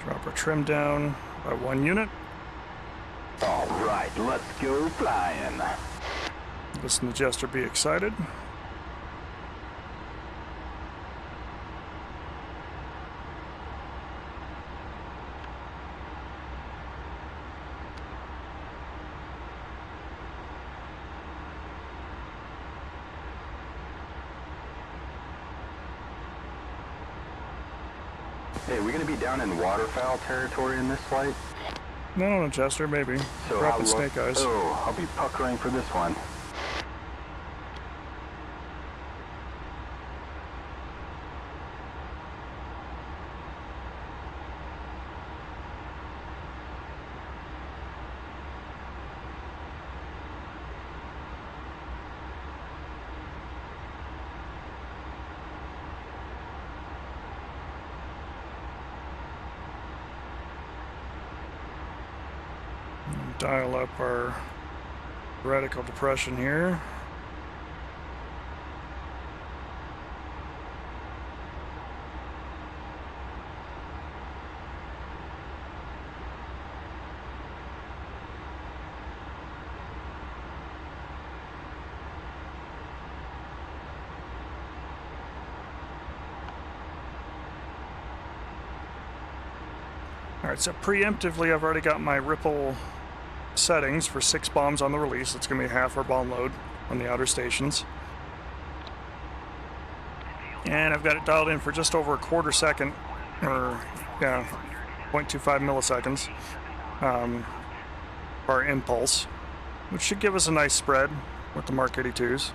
Drop our trim down by 1 unit. All right, let's go flying. Listen to Jester be excited. Hey, we gonna be down in waterfowl territory in this flight? No, Jester, maybe. So Dropping how snake eyes. Oh, I'll be puckering for this one. Dial up our radical depression here. Alright, so preemptively I've already got my ripple settings for 6 bombs on the release. It's going to be half our bomb load on the outer stations. And I've got it dialed in for just over a quarter second, or yeah, 0.25 milliseconds, our impulse, which should give us a nice spread with the Mark 82s.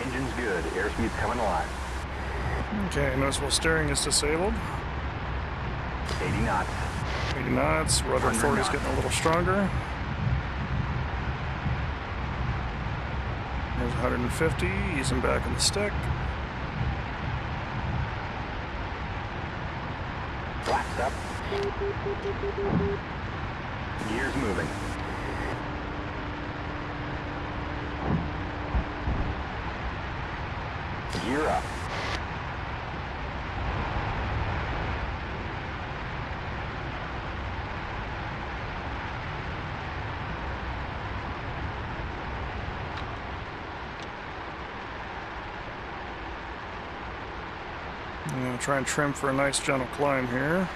Engine's good. Airspeed's coming alive. Okay, noticeable steering is disabled. 80 knots. 80 knots. Rudder 100 authority is knots. getting a little stronger. There's 150, easing back on the stick. Flaps up. Gears moving. Gear up. I'm going to try and trim for a nice gentle climb here.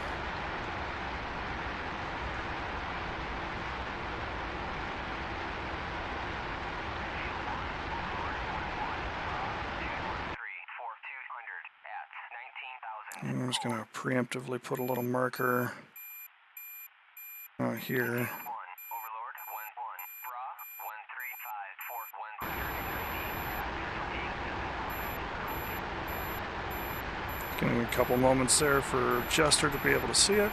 I'm just going to preemptively put a little marker out here. Getting a couple moments there for Jester to be able to see it.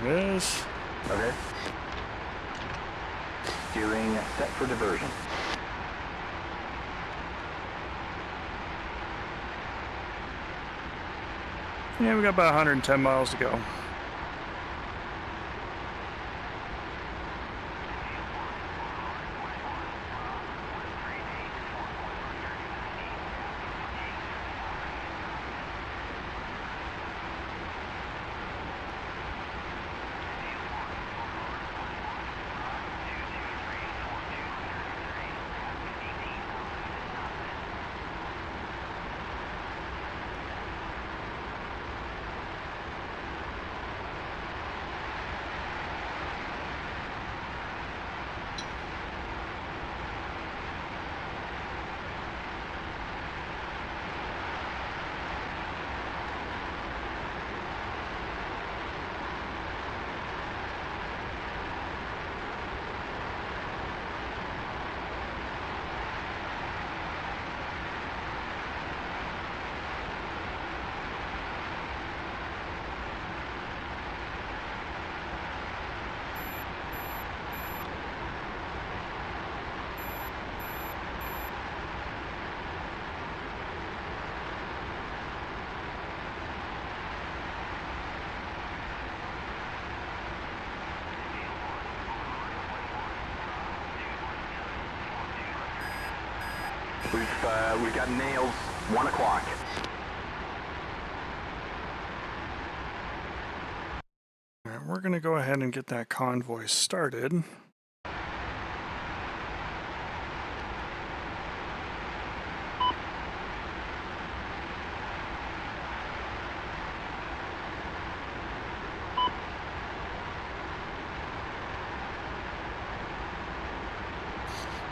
There it is. Okay. Steering set for diversion. Yeah, we got about 110 miles to go. We've got nails. 1 o'clock. All right, we're going to go ahead and get that convoy started.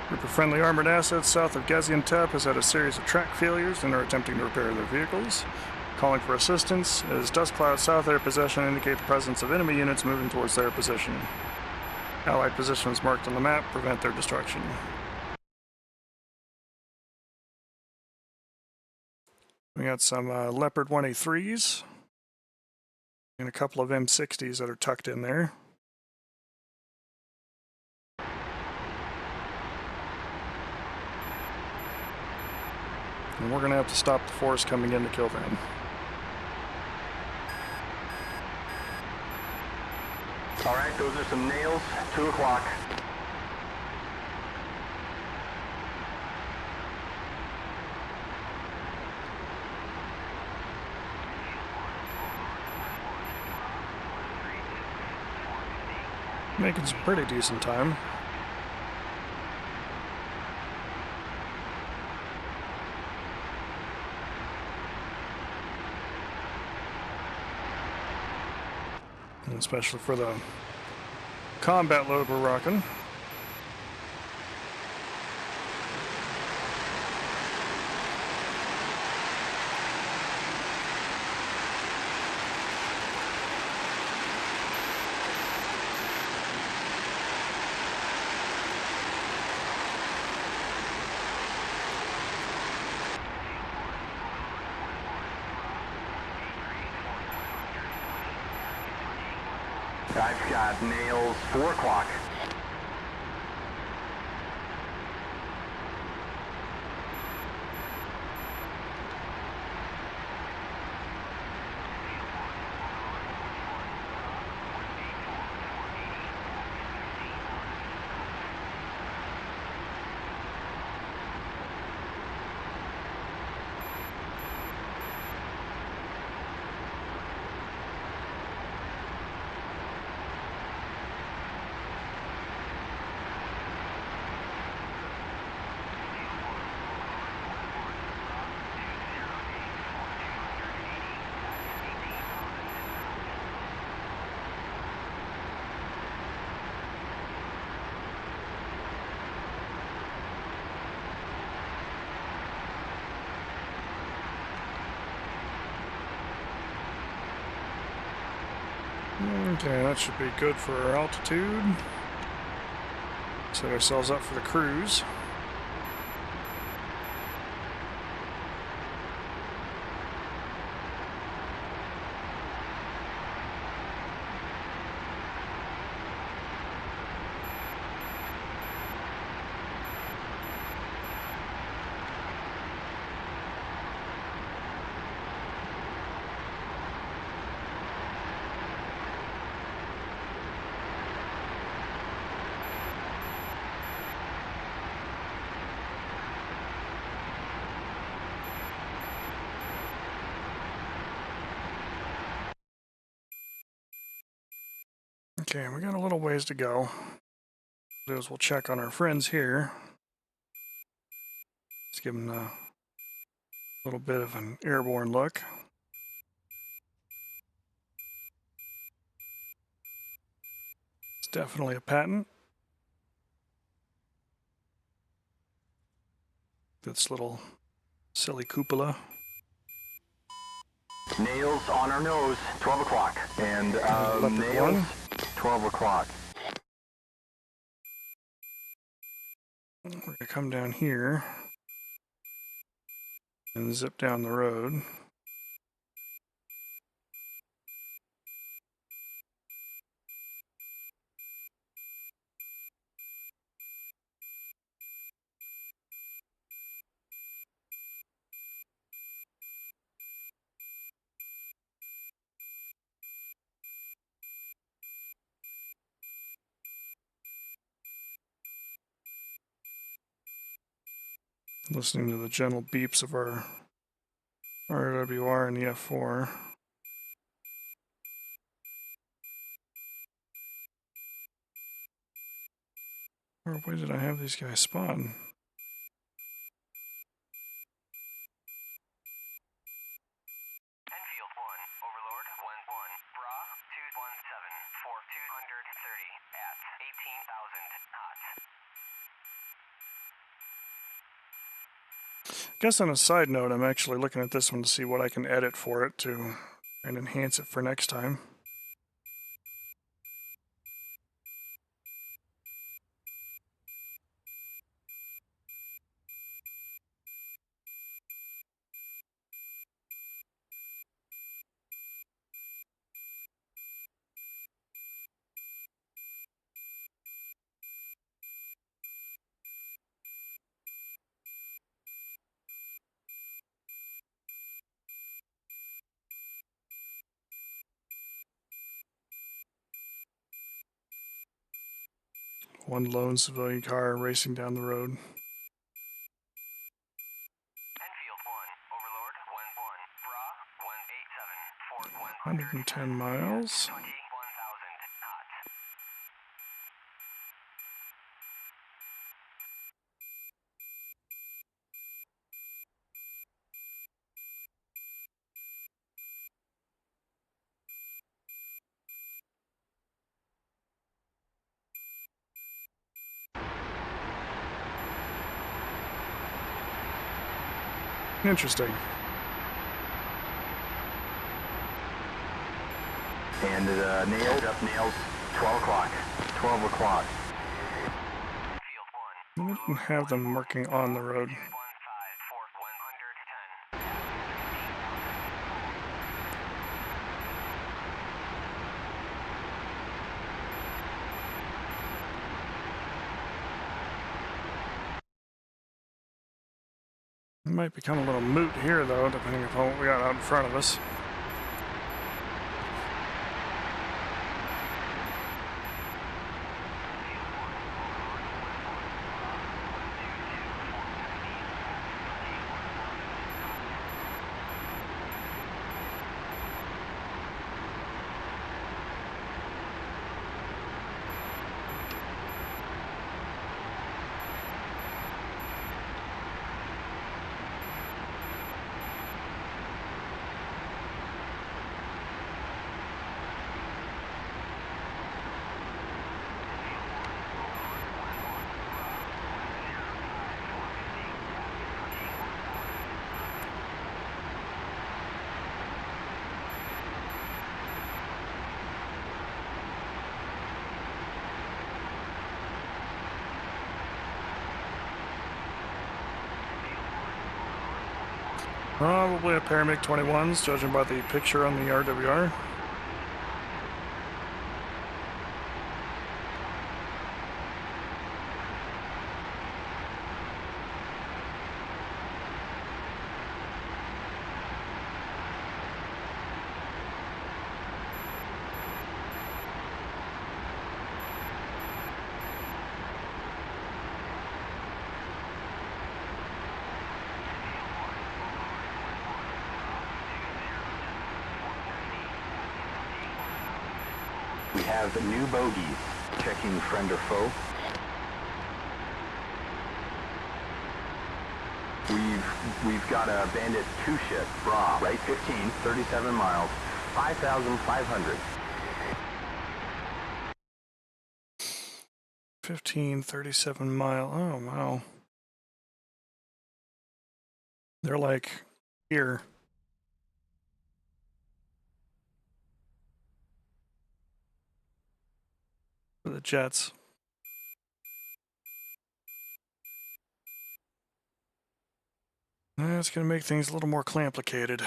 Group of friendly armored assets south of Gaziantep has had a series of track failures and are attempting to repair their vehicles. Calling for assistance as dust clouds south of their position indicate the presence of enemy units moving towards their position. Allied positions marked on the map prevent their destruction. We got some Leopard 1A3s and a couple of M60s that are tucked in there. And we're going to have to stop the force coming in to kill them. All right, those are some nails. 2 o'clock. Making some pretty decent time. Especially for the combat load we're rocking. I've got nails. 4 o'clock. Okay, that should be good for our altitude. Set ourselves up for the cruise. Okay, we got a little ways to go. What we'll do is we'll check on our friends here. Let's give them a little bit of an airborne look. It's definitely a patent. This little silly cupola. Nails on our nose, 12 o'clock. And Leopard nails, 1. 12 o'clock. We're going to come down here and zip down the road. Listening to the gentle beeps of our RWR and the F4. Where did I have these guys spawn? Enfield 1, Overlord 1-1, Bra 217 for 230 at 18,000 knots. I guess on a side note, I'm actually looking at this one to see what I can edit for it to and enhance it for next time. One lone civilian car racing down the road. Enfield 1, Overlord 1-1, Bra 187 for 110 miles. 21,000 knots. Interesting. And nails, up nails, 12 o'clock. 12 o'clock. I didn't have them working on the road. 15 for 110. It might become a little moot here, though, depending upon what we got out in front of us. Probably a pair of MiG-21s, judging by the picture on the RWR. We have the new bogeys. Checking friend or foe. We've got a Bandit 2 ship, Bra, right 15, 37 miles, 5,500. 1537 mile. Oh wow. They're like here. For the jets. That's gonna make things a little more complicated.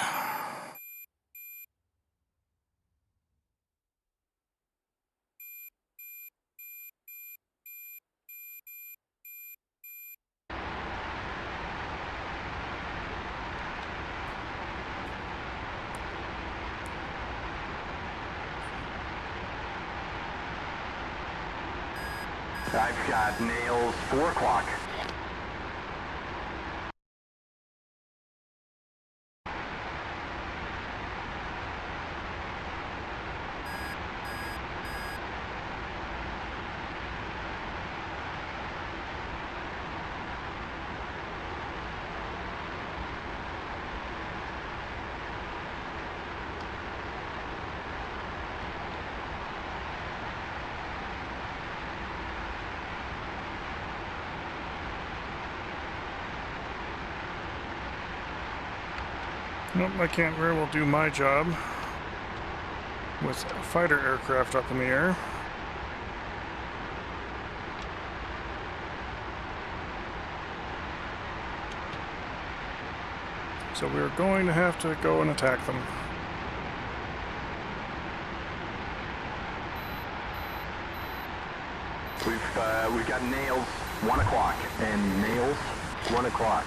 I've got nails 4 o'clock. Nope, I can't very well do my job with fighter aircraft up in the air. So we're going to have to go and attack them. We've got nails 1 o'clock and nails 1 o'clock.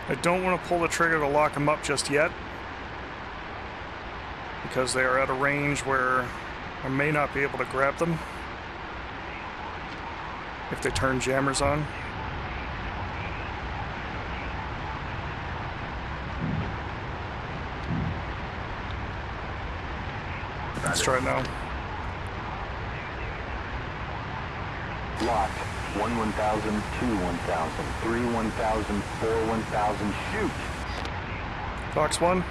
I don't want to pull the trigger to lock them up just yet, because they are at a range where I may not be able to grab them if they turn jammers on. Let's try it now. Locked. 1 1,000, 2 1,000, 3 1,000, 4 1,000, shoot! Fox 1.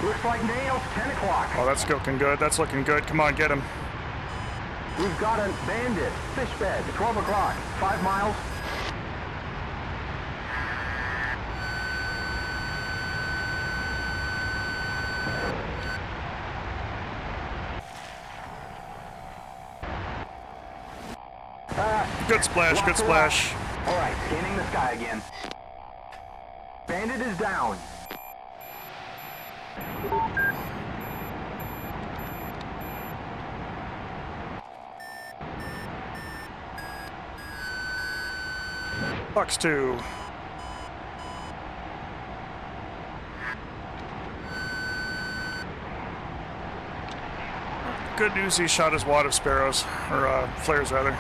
Looks like nails 10 o'clock. Oh, that's looking good. That's looking good. Come on, get him. We've got a Bandit, fish bed, 12 o'clock, 5 miles. Good splash, good splash. All right, scanning the sky again. Bandit is down. Fox 2. Good news, he shot his wad of sparrows, or flares rather.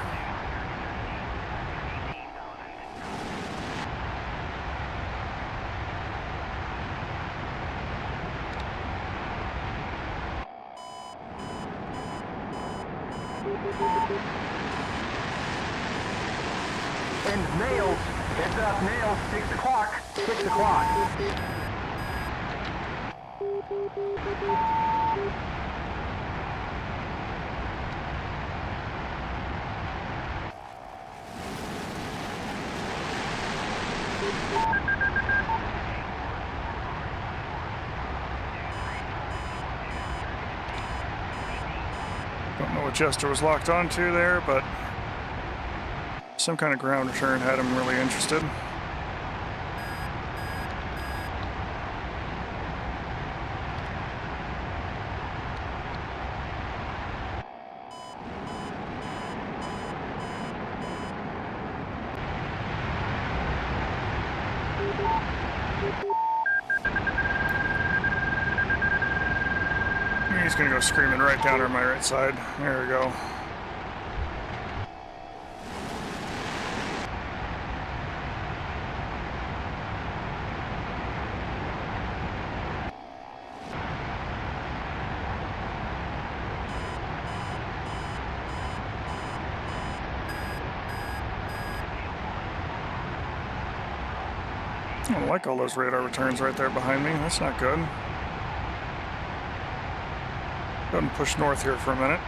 And nails, heads up, nails, 6 o'clock, 6 o'clock. Don't know what Jester was locked onto there, but some kind of ground return had him really interested. He's gonna go screaming right down on my right side. There we go. I don't like all those radar returns right there behind me. That's not good. Go ahead and push north here for a minute.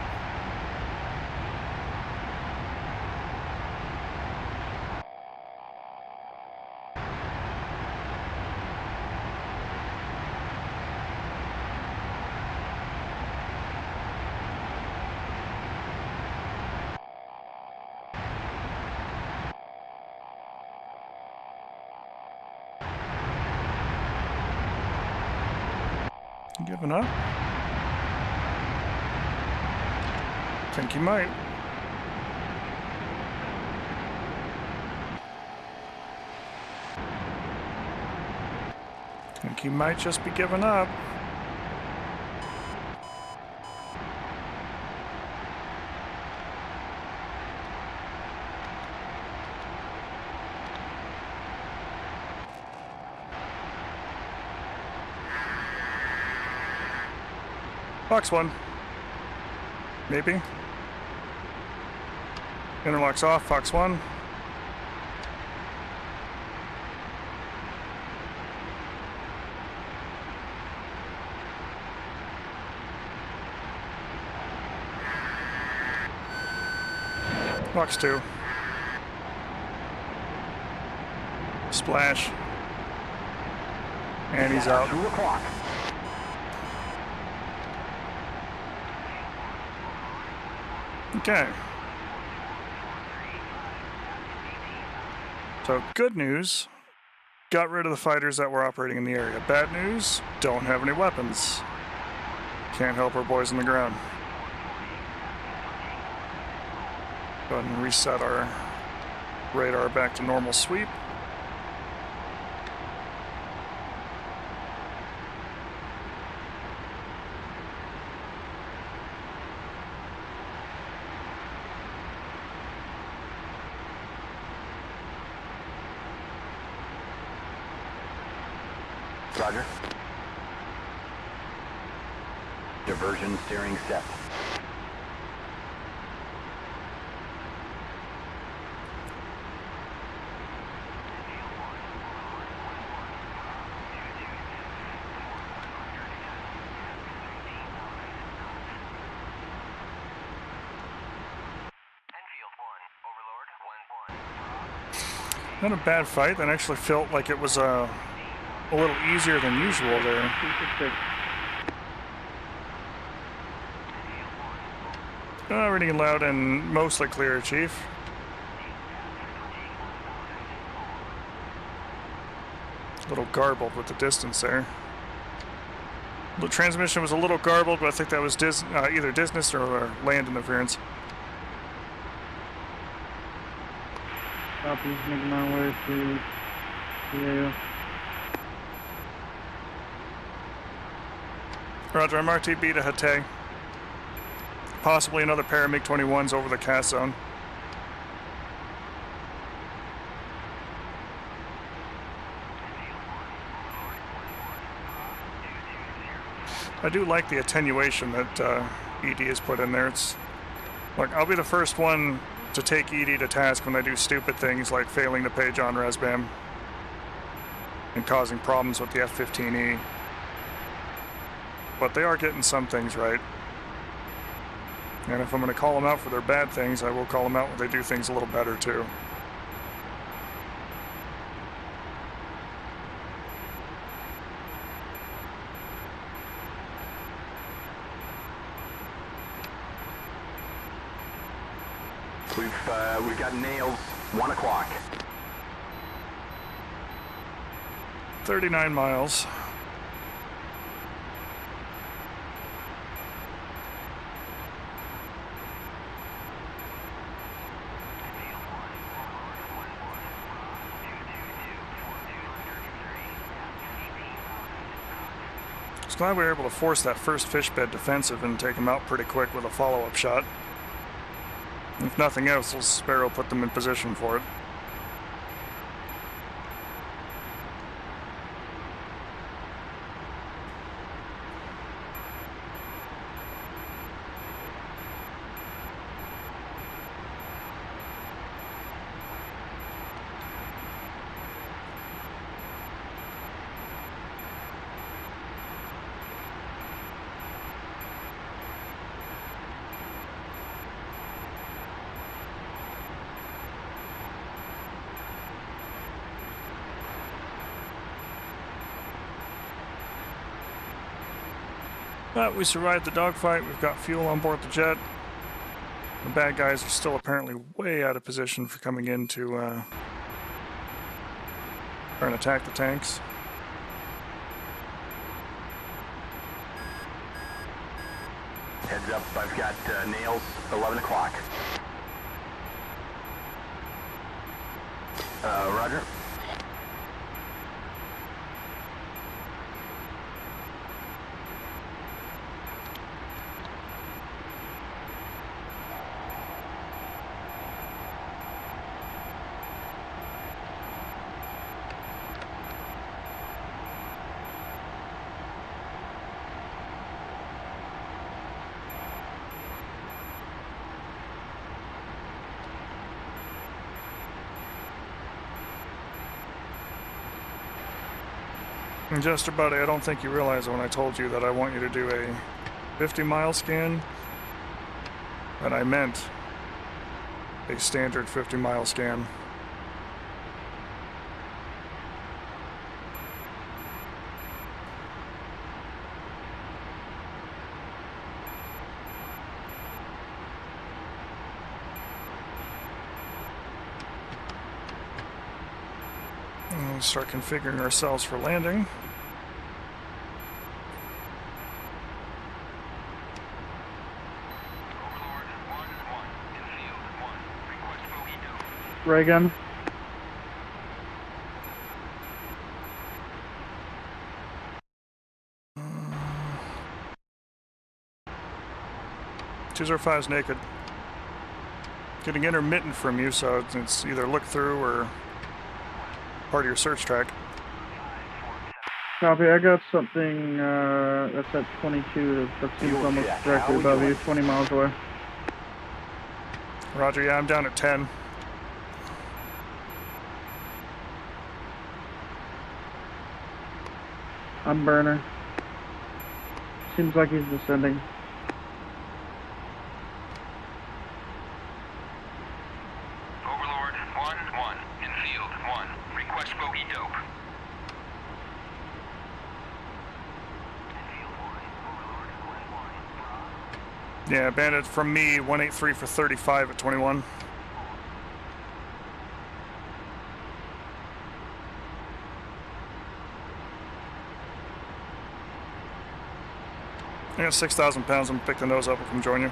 You giving up? Think you might. Think you might just be giving up. Fox 1. Maybe. Interlocks off, Fox 1. Fox 2. Splash. And he's out. 2 o'clock. Okay. So, good news, got rid of the fighters that were operating in the area. Bad news, don't have any weapons. Can't help our boys on the ground. Go ahead and reset our radar back to normal sweep. Roger. Diversion steering set. Not a bad fight. That actually felt like it was a little easier than usual there. Reading loud and mostly clear, Chief. A little garbled with the distance there. The transmission was a little garbled, but I think that was either distance or land interference. Copy, making my way to the Roger, I'm RTB to Hatay. Possibly another pair of MiG-21s over the cast zone. I do like the attenuation that ED has put in there. It's like, I'll be the first one to take ED to task when they do stupid things like failing to pay John Resbam and causing problems with the F-15E. But they are getting some things right. And if I'm going to call them out for their bad things, I will call them out when they do things a little better too. We've got nails, 1 o'clock. 39 miles. I was glad we were able to force that first fish bed defensive and take them out pretty quick with a follow-up shot. If nothing else, Sparrow put them in position for it. But we survived the dogfight. We've got fuel on board the jet. The bad guys are still apparently way out of position for coming in to try and attack the tanks. Heads up, I've got nails, 11 o'clock. Roger. And Jester Buddy, I don't think you realized when I told you that I want you to do a 50-mile scan, that I meant a standard 50-mile scan. And we'll start configuring ourselves for landing. Ray gun. Choose our 5's naked. Getting intermittent from you, so it's either look through or part of your search track. Copy, I got something, that's at 22, that seems almost directly above you, 20 miles away. Roger, yeah, I'm down at 10. I'm burner. Seems like he's descending. Overlord, 1-1, in field, 1. Request bogey dope. Yeah, Bandit from me, 183 for 35 at 21. I got 6,000 pounds. I'm gonna pick the nose up and come join you.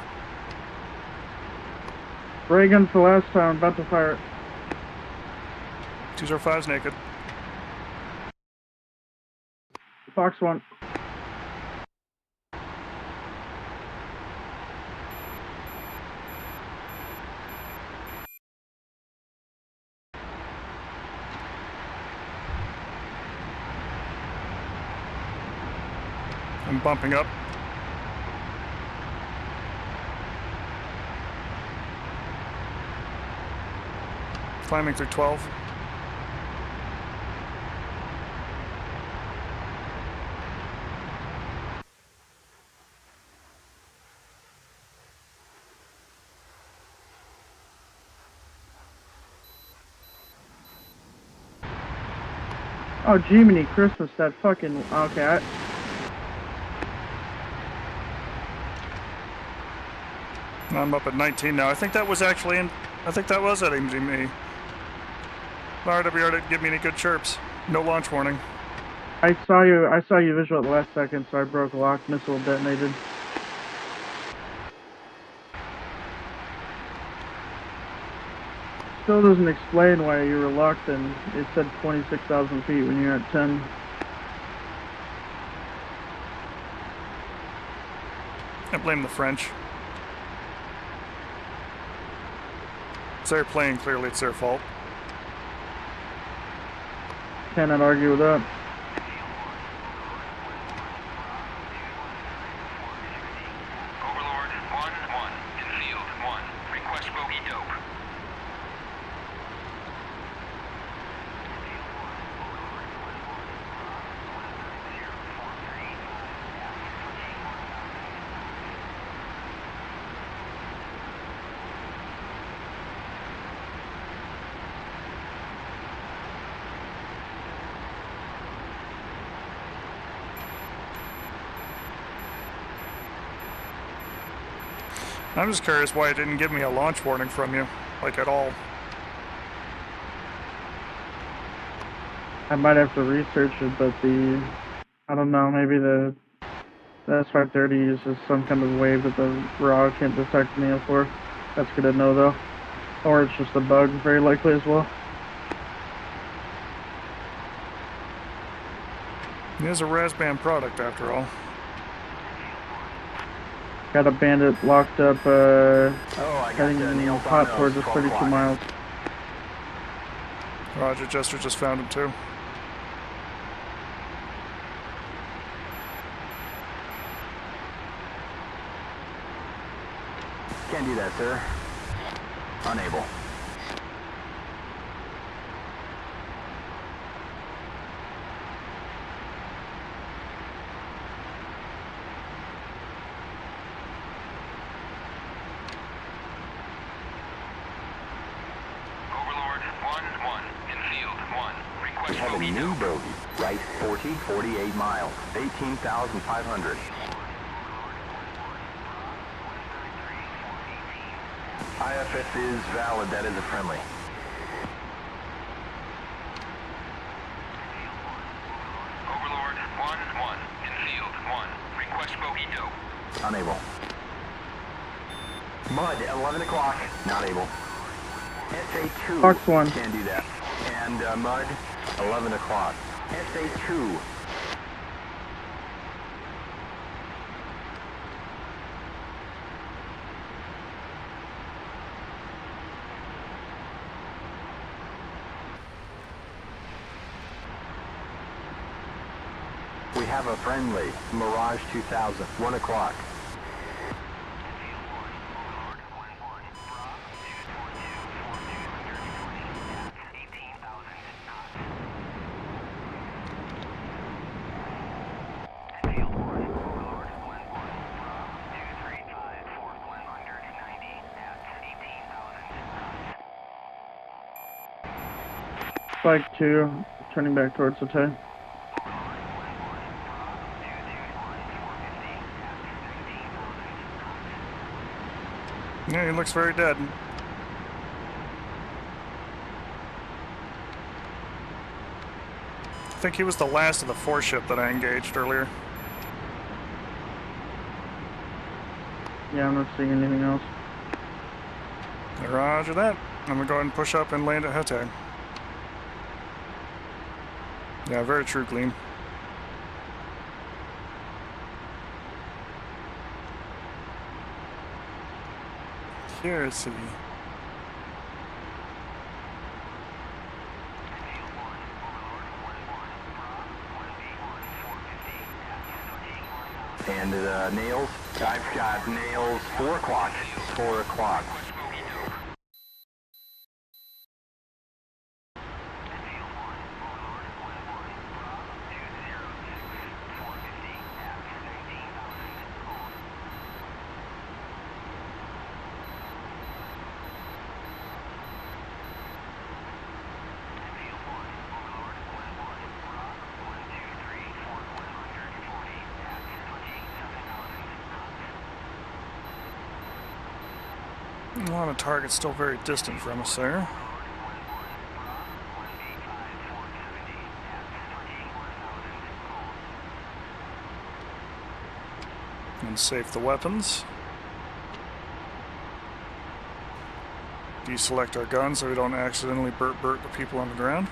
Ray gun for last time, about to fire it. 205's naked. Fox 1. I'm bumping up. Climbing through 12. Oh, Jiminy Christmas, that fucking... Okay, I'm up at 19 now. I think that was actually in I think that was aimed at me. RWR didn't give me any good chirps. No launch warning. I saw you visual at the last second, so I broke lock, missile detonated. Still doesn't explain why you were locked and it said 26,000 feet when you're at 10. I blame the French. It's their plane, clearly it's their fault. Cannot argue with that. Overlord 1-1, in field 1. Request bogey dope. I'm just curious why it didn't give me a launch warning from you, like at all. I might have to research it, but I don't know, maybe the S530 uses some kind of wave that the RAW can't detect in the L4. That's good to know though. Or it's just a bug, very likely as well. It is a Razbam product after all. Got a bandit locked up, I got heading nails on hot those, towards us, 12 32 o'clock. miles. Roger, Jester just found him too. Can't do that, sir. Unable. Overlord 1-1, in field 1. Request bogey dope. Bogey. Right 48 miles. 18,500. IFS is valid. That is a friendly. Overlord 1-1, in field 1. Request bogey dope. Unable. Mud 11 o'clock. Not able. SA2. Fox 1. Can't do that. And Mud 11 o'clock. SA2. We have a friendly, Mirage 2000, 1 o'clock. Spike 2, turning back towards the tail. Yeah, he looks very dead. I think he was the last of the 4-ship that I engaged earlier. Yeah, I'm not seeing anything else. Roger that. I'm gonna go ahead and push up and land at Hete. Yeah, very true, Gleam. Here, let's see. And nails, I've got nails 4 o'clock. 4 o'clock. A lot of targets still very distant from us there. And save the weapons. Deselect our guns so we don't accidentally burt the people on the ground.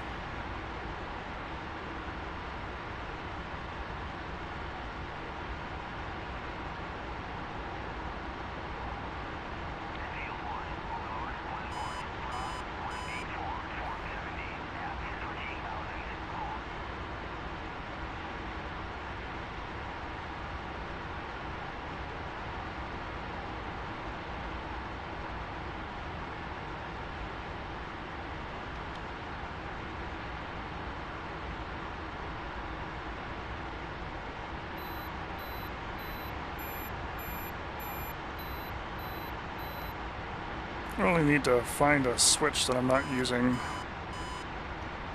I only need to find a switch that I'm not using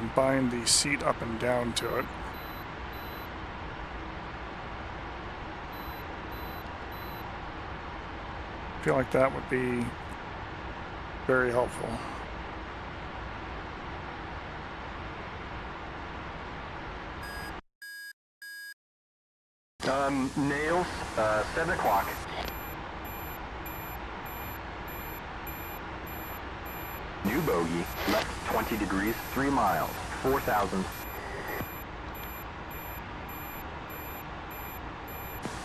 and bind the seat up and down to it. I feel like that would be very helpful. Nails, 7 o'clock. New bogey, left 20 degrees, 3 miles, 4,000.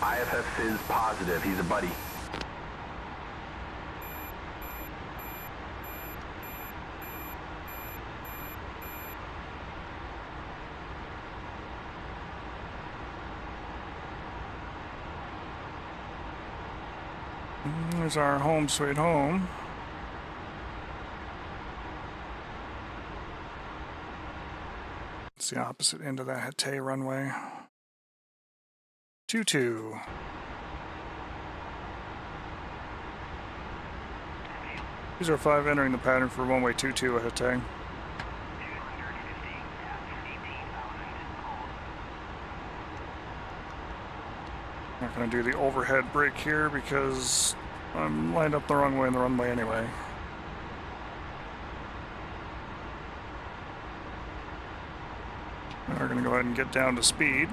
IFF Fizz positive, he's a buddy. There's our home sweet home. It's the opposite end of that Hatay runway. 2-2. These are 5 entering the pattern for runway 22 at Hatay. Not going to do the overhead brake here because I'm lined up the wrong way in the runway anyway. Now we're going to go ahead and get down to speed.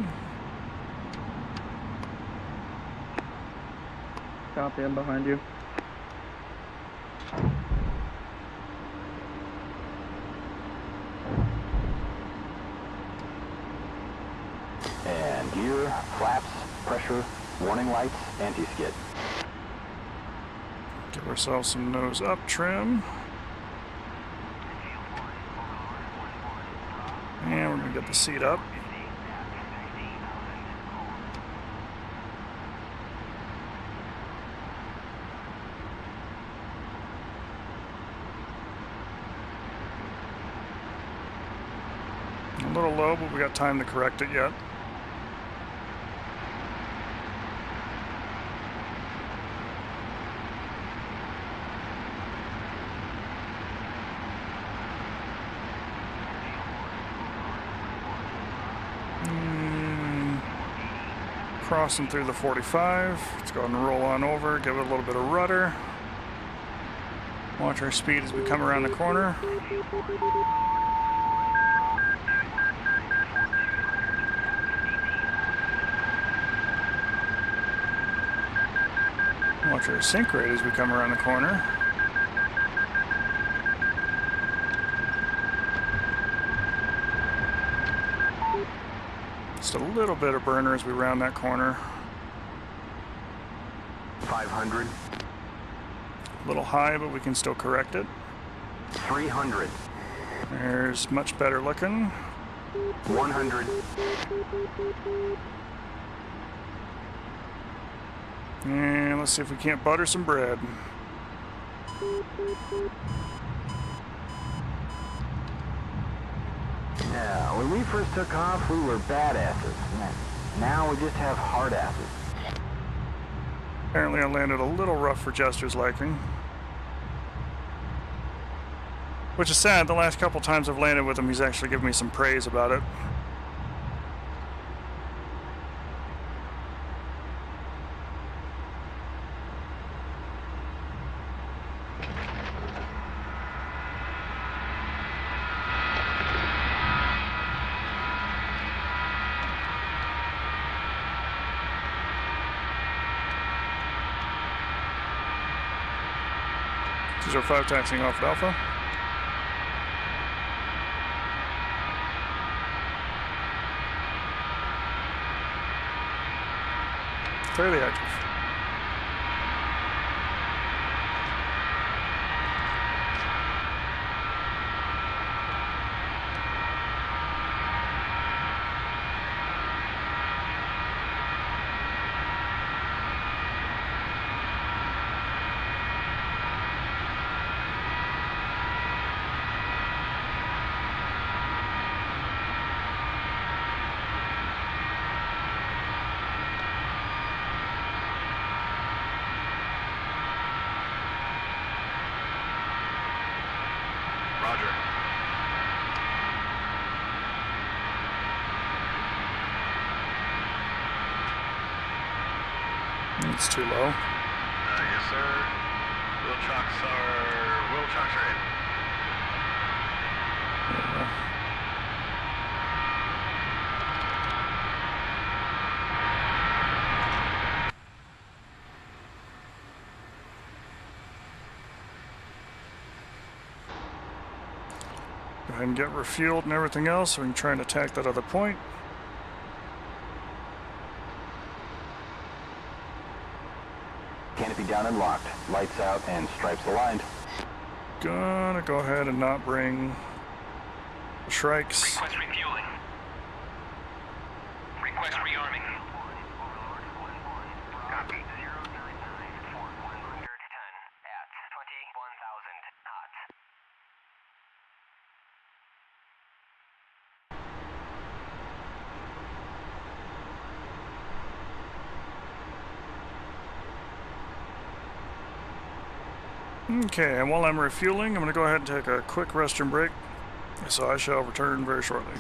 Copy, I'm behind you. And gear, flaps, pressure, warning lights, anti-skid. Give ourselves some nose up trim. And we're going to get the seat up. A little low, but we got time to correct it yet. Crossing through the 45. Let's go ahead and roll on over, give it a little bit of rudder. Watch our speed as we come around the corner. Watch our sync rate as we come around the corner. Just a little bit of burner as we round that corner. 500. A little high, but we can still correct it. 300. There's much better looking. 100. And let's see if we can't butter some bread. Now, when we first took off, we were badasses. Now we just have hard asses. Apparently I landed a little rough for Jester's liking. Which is sad, the last couple times I've landed with him, he's actually given me some praise about it. 05 taxiing off at Alpha. Fairly active. Roger. It's too low. Yes, sir. Wheel chocks are in. Go ahead and get refueled and everything else so we can try and attack that other point. Canopy down and locked. Lights out and stripes aligned. Gonna go ahead and not bring the Shrikes. Request refueling. Request rearming. Copy. 099 at 21,000 knots. Okay, and while I'm refueling, I'm going to go ahead and take a quick restroom break. So I shall return very shortly.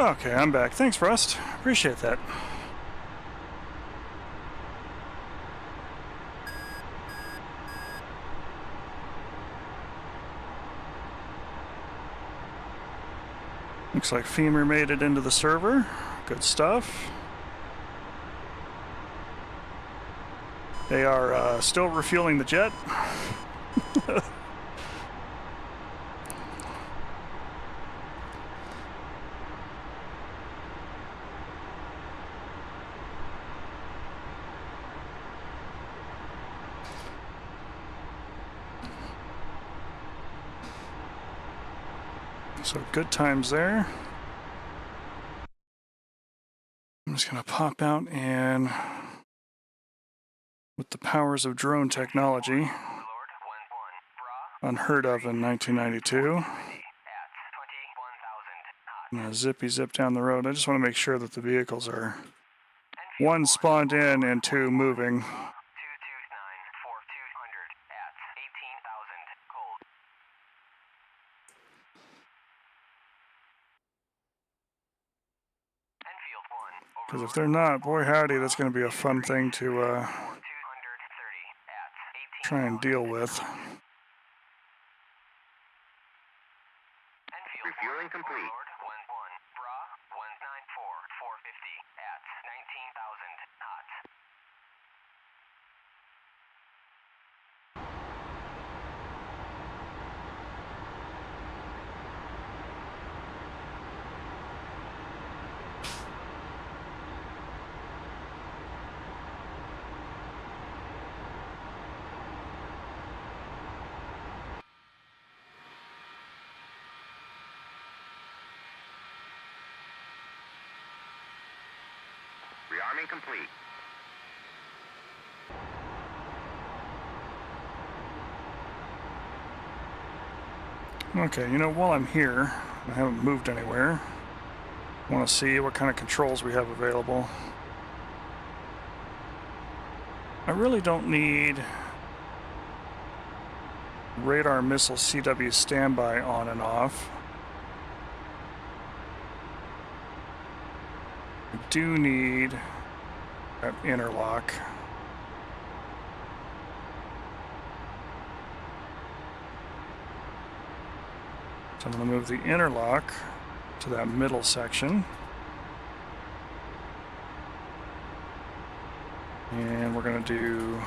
Okay, I'm back. Thanks, Rust. Appreciate that. Looks like Femur made it into the server. Good stuff. They are still refueling the jet. So good times there. I'm just going to pop out and, with the powers of drone technology, unheard of in 1992, I'm going to zippy zip down the road. I just want to make sure that the vehicles are, one, spawned in, and two, moving. Because if they're not, boy howdy, that's going to be a fun thing to try and deal with. Refueling complete. Rearming complete. Okay, you know, while I'm here, I haven't moved anywhere. I want to see what kind of controls we have available. I really don't need radar missile CW standby on and off. I do need that interlock. So I'm going to move the interlock to that middle section. And we're going to do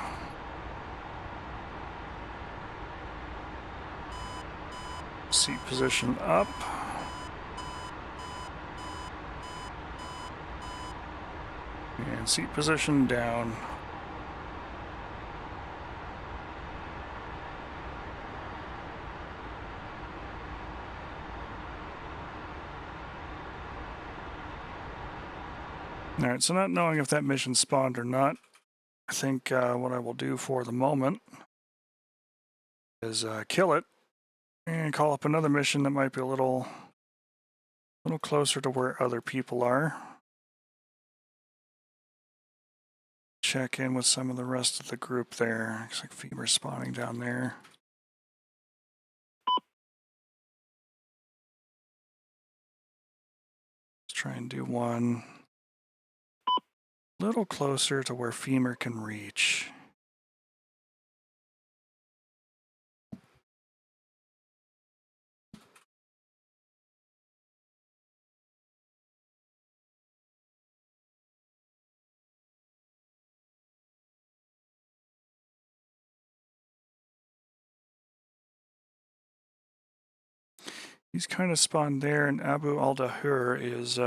seat position up. And seat position down. Alright, so not knowing if that mission spawned or not, I think what I will do for the moment is kill it and call up another mission that might be a little closer to where other people are. Check in with some of the rest of the group there. Looks like Femur spawning down there. Let's try and do one a little closer to where Femur can reach. He's kind of spawned there, and Abu al-Dahur is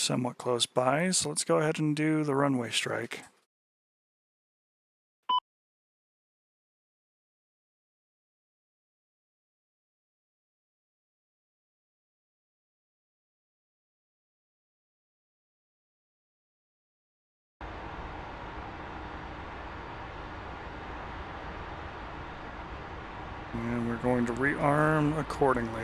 somewhat close by, so let's go ahead and do the runway strike. And we're going to rearm accordingly.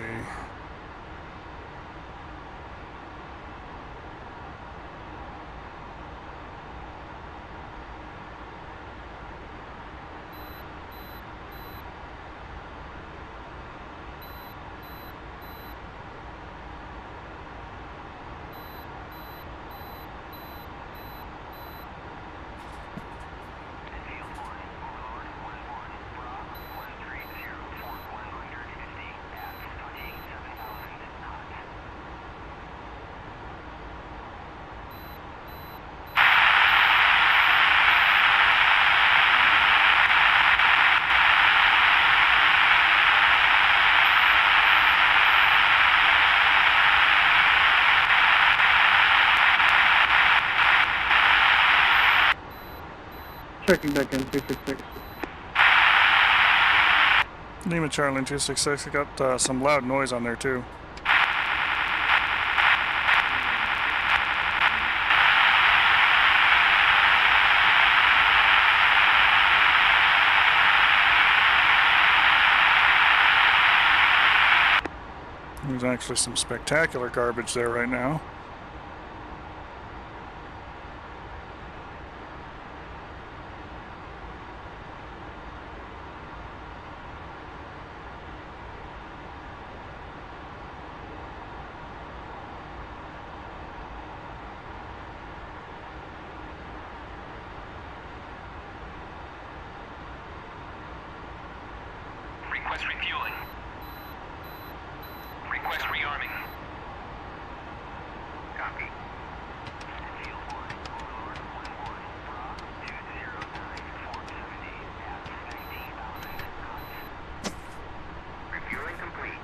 checking back in 266. Lima Charlie 266. I got some loud noise on there too. There's actually some spectacular garbage there right now. Request refueling. Request rearming. Copy. Field 1, Overlord 1-1, Bra 209, 470 at 19,000 knots. Refueling complete.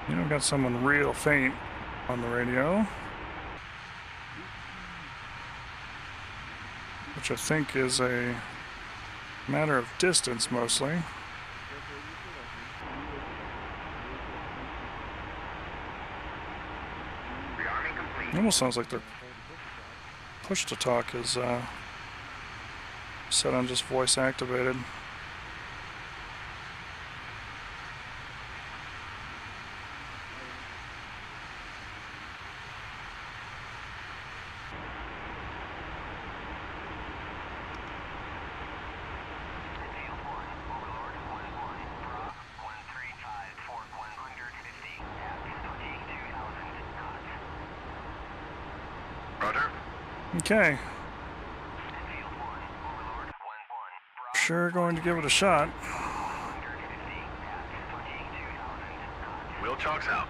You know, got someone real faint on the radio, which I think is a matter of distance mostly. Rearming complete. It almost sounds like their push to talk is set on just voice activated. Field 1, Overlord 1-1, Bra 135, Fort 150 at 22,000 knots. Roger. Okay, Field 1, Overlord 1-1, Bra sure going to give it a shot. 150 at 22,000 knots. Will chalks out.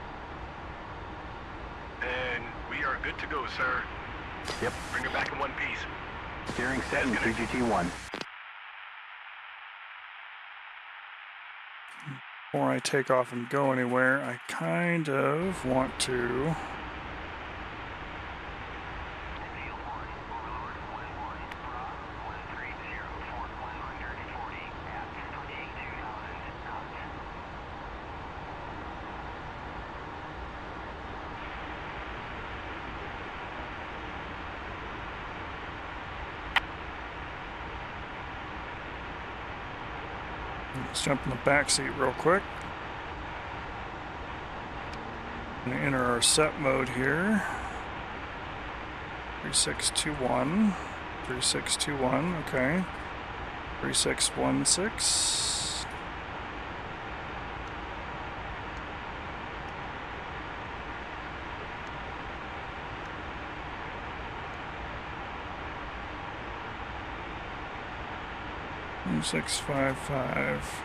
And we are good to go, sir. Yep. Bring it back in one piece. Steering set in CGT-1. Before I take off and go anywhere, I kind of want to Field 1, Overlord 1-1, Bra 130, Fort 140 at 22,000 knots. let's jump in the back seat real quick. I'm going to enter our set mode here. 3621. 3621, okay. 3616. And 655.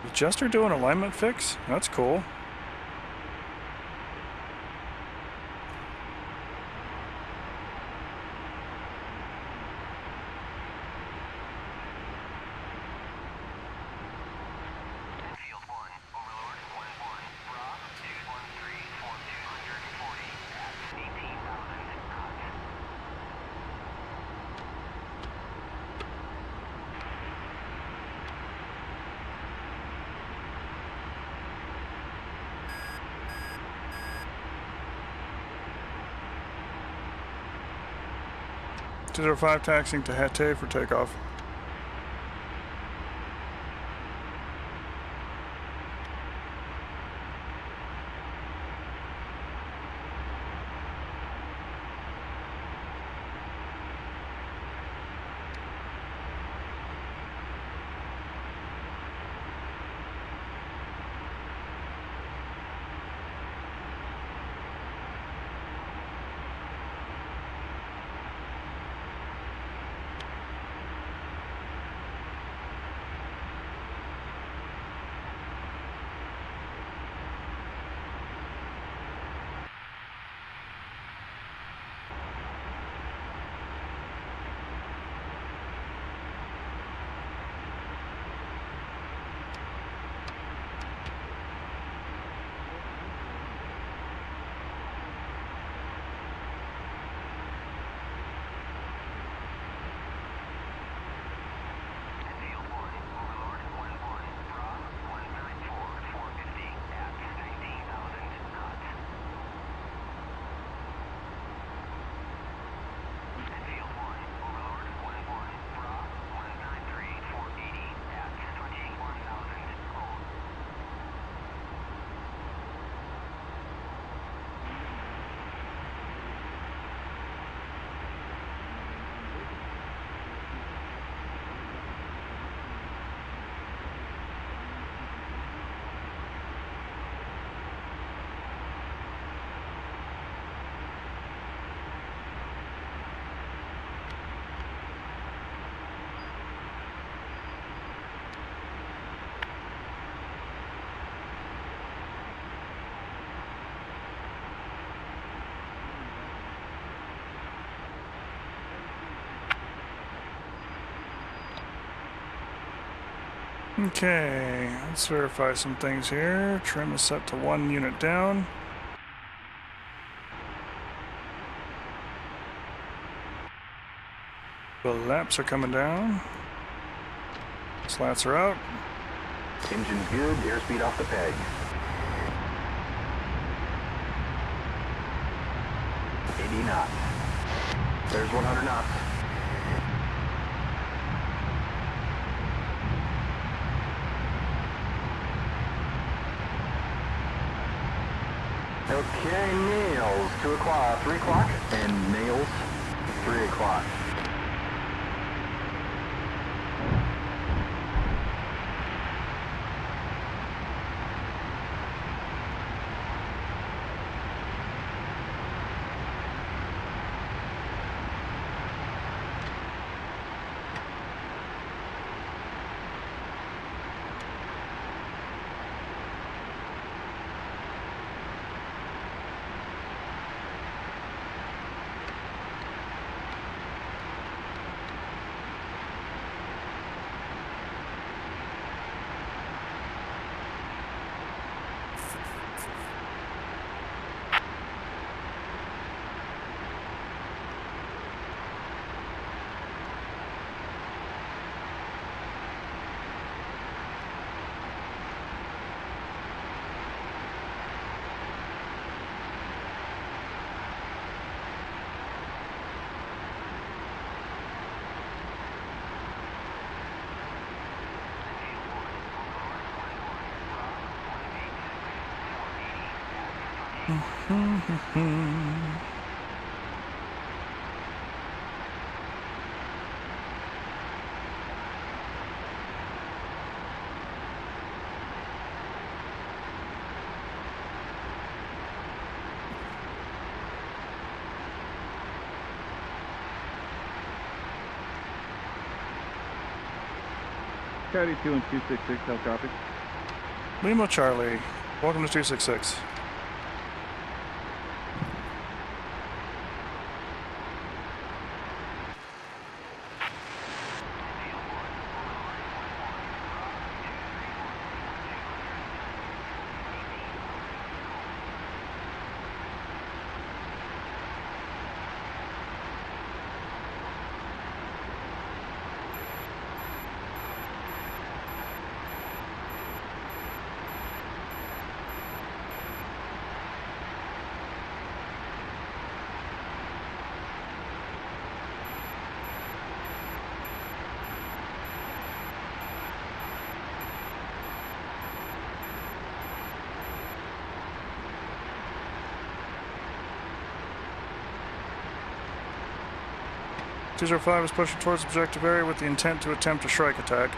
Adjuster doing alignment fix? That's cool. Field 1, Overlord 1-1, Bra 213, Fort 240 at 18,000 knots. Two zero five taxiing to Hatay for takeoff. Okay, let's verify some things here. Trim is set to 1 unit down. The laps are coming down. Slats are out. Engine's good, airspeed off the peg. 80 knots. There's 100 knots. Okay, nails, 2 o'clock, 3 o'clock, and nails, 3 o'clock. Coyote 2 and 266, how copy? Lima Charlie, welcome to 266. Cruiser 5 is pushing towards objective area with the intent to attempt a strike attack.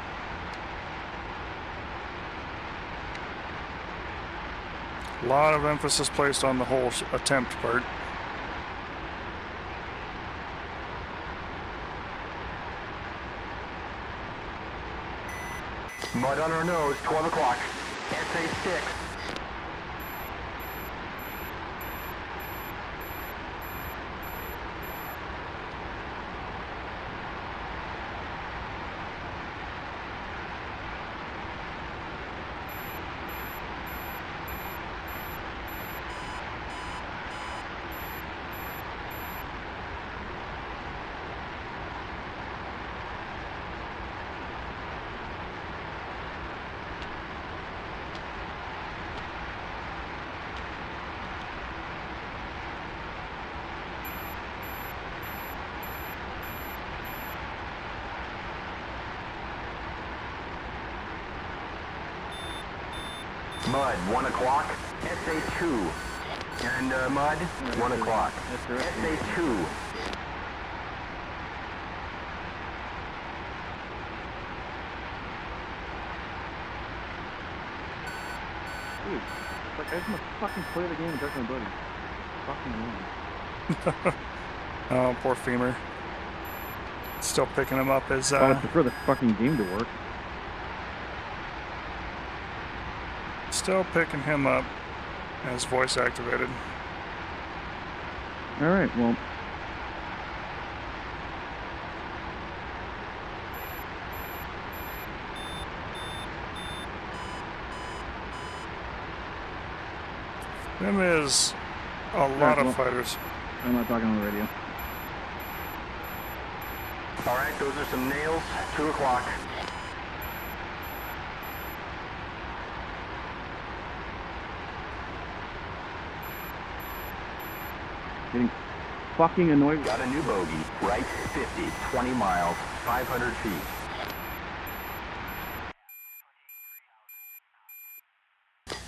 A lot of emphasis placed on the whole attempt part. Mud on our nose, 12 o'clock. SA6. Mud, 1 o'clock. SA2. And Mud, 1 o'clock. SA2. Dude, it's like I just must fucking play the game and talk to my buddy. Fucking annoying. Oh, poor Femur. Still picking him up as I would prefer the fucking game to work. still picking him up as voice activated. Alright, well. Them is a lot of fighters. I'm not talking on the radio. All right, those are some nails. 2 o'clock. Getting fucking annoyed. Got a new bogey. Right 50, 20 miles, 500 feet.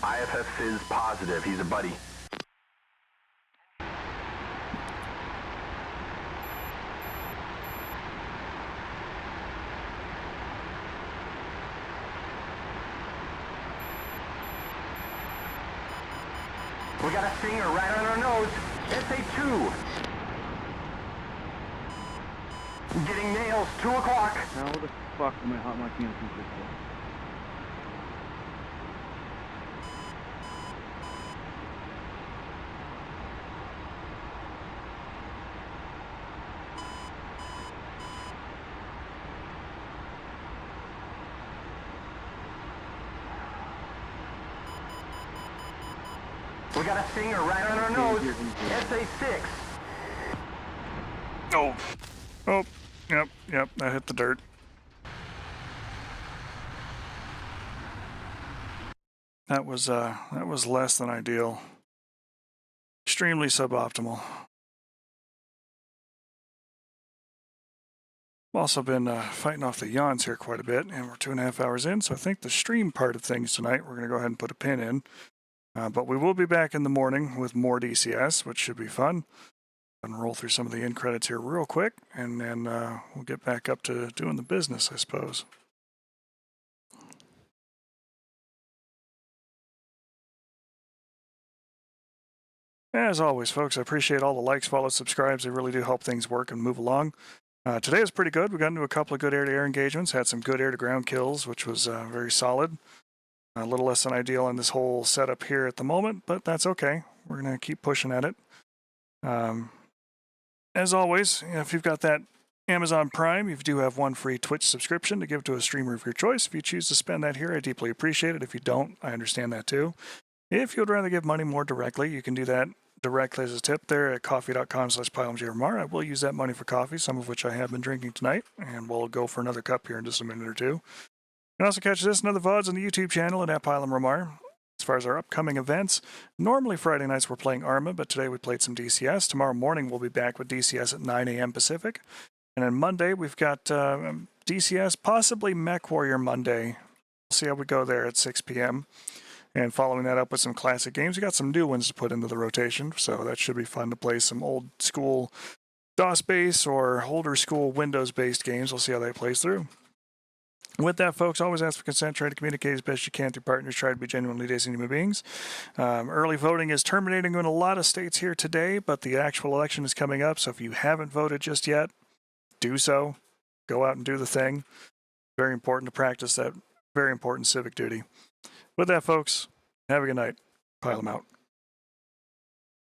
IFF Fizz positive. He's a buddy. We got a stinger right on our nose. SA2. Getting nails. 2 o'clock. How the fuck am I hot miking on 264? We got a stinger right on our nose. SA6. Oh. Oh. Yep. That hit the dirt. That was less than ideal. Extremely suboptimal. I've also been fighting off the yawns here quite a bit, and we're 2.5 hours in, so I think the stream part of things tonight, we're going to go ahead and put a pin in. But we will be back in the morning with more DCS, which should be fun. And roll through some of the end credits here real quick, and then we'll get back up to doing the business, I suppose. As always, folks, I appreciate all the likes, follows, subscribes. They really do help things work and move along. Today was pretty good. We got into a couple of good air-to-air engagements, had some good air-to-ground kills, which was very solid. A little less than ideal in this whole setup here at the moment, but that's okay. We're going to keep pushing at it. As always, if you've got that Amazon Prime, you do have one free Twitch subscription to give to a streamer of your choice. If you choose to spend that here, I deeply appreciate it. If you don't, I understand that too. If you'd rather give money more directly, you can do that directly as a tip there at coffee.com/PylamJRMR. I will use that money for coffee, some of which I have been drinking tonight, and we'll go for another cup here in just a minute or two. You can also catch this and other VODs on the YouTube channel at @PylamRamar. As far as our upcoming events, normally Friday nights we're playing Arma, but today we played some DCS. Tomorrow morning we'll be back with DCS at 9 a.m. Pacific. And then Monday we've got DCS, possibly Mech Warrior Monday. We'll see how we go there at 6 p.m. And following that up with some classic games. We got some new ones to put into the rotation, so that should be fun to play some old school DOS-based or older school Windows-based games. We'll see how that plays through. With that, folks, always ask for consent. Try to communicate as best you can through partners. Try to be genuinely decent human beings. Early voting is terminating in a lot of states here today, but the actual election is coming up. So if you haven't voted just yet, do so. Go out and do the thing. Very important to practice that very important civic duty. With that, folks, have a good night. Pile them out.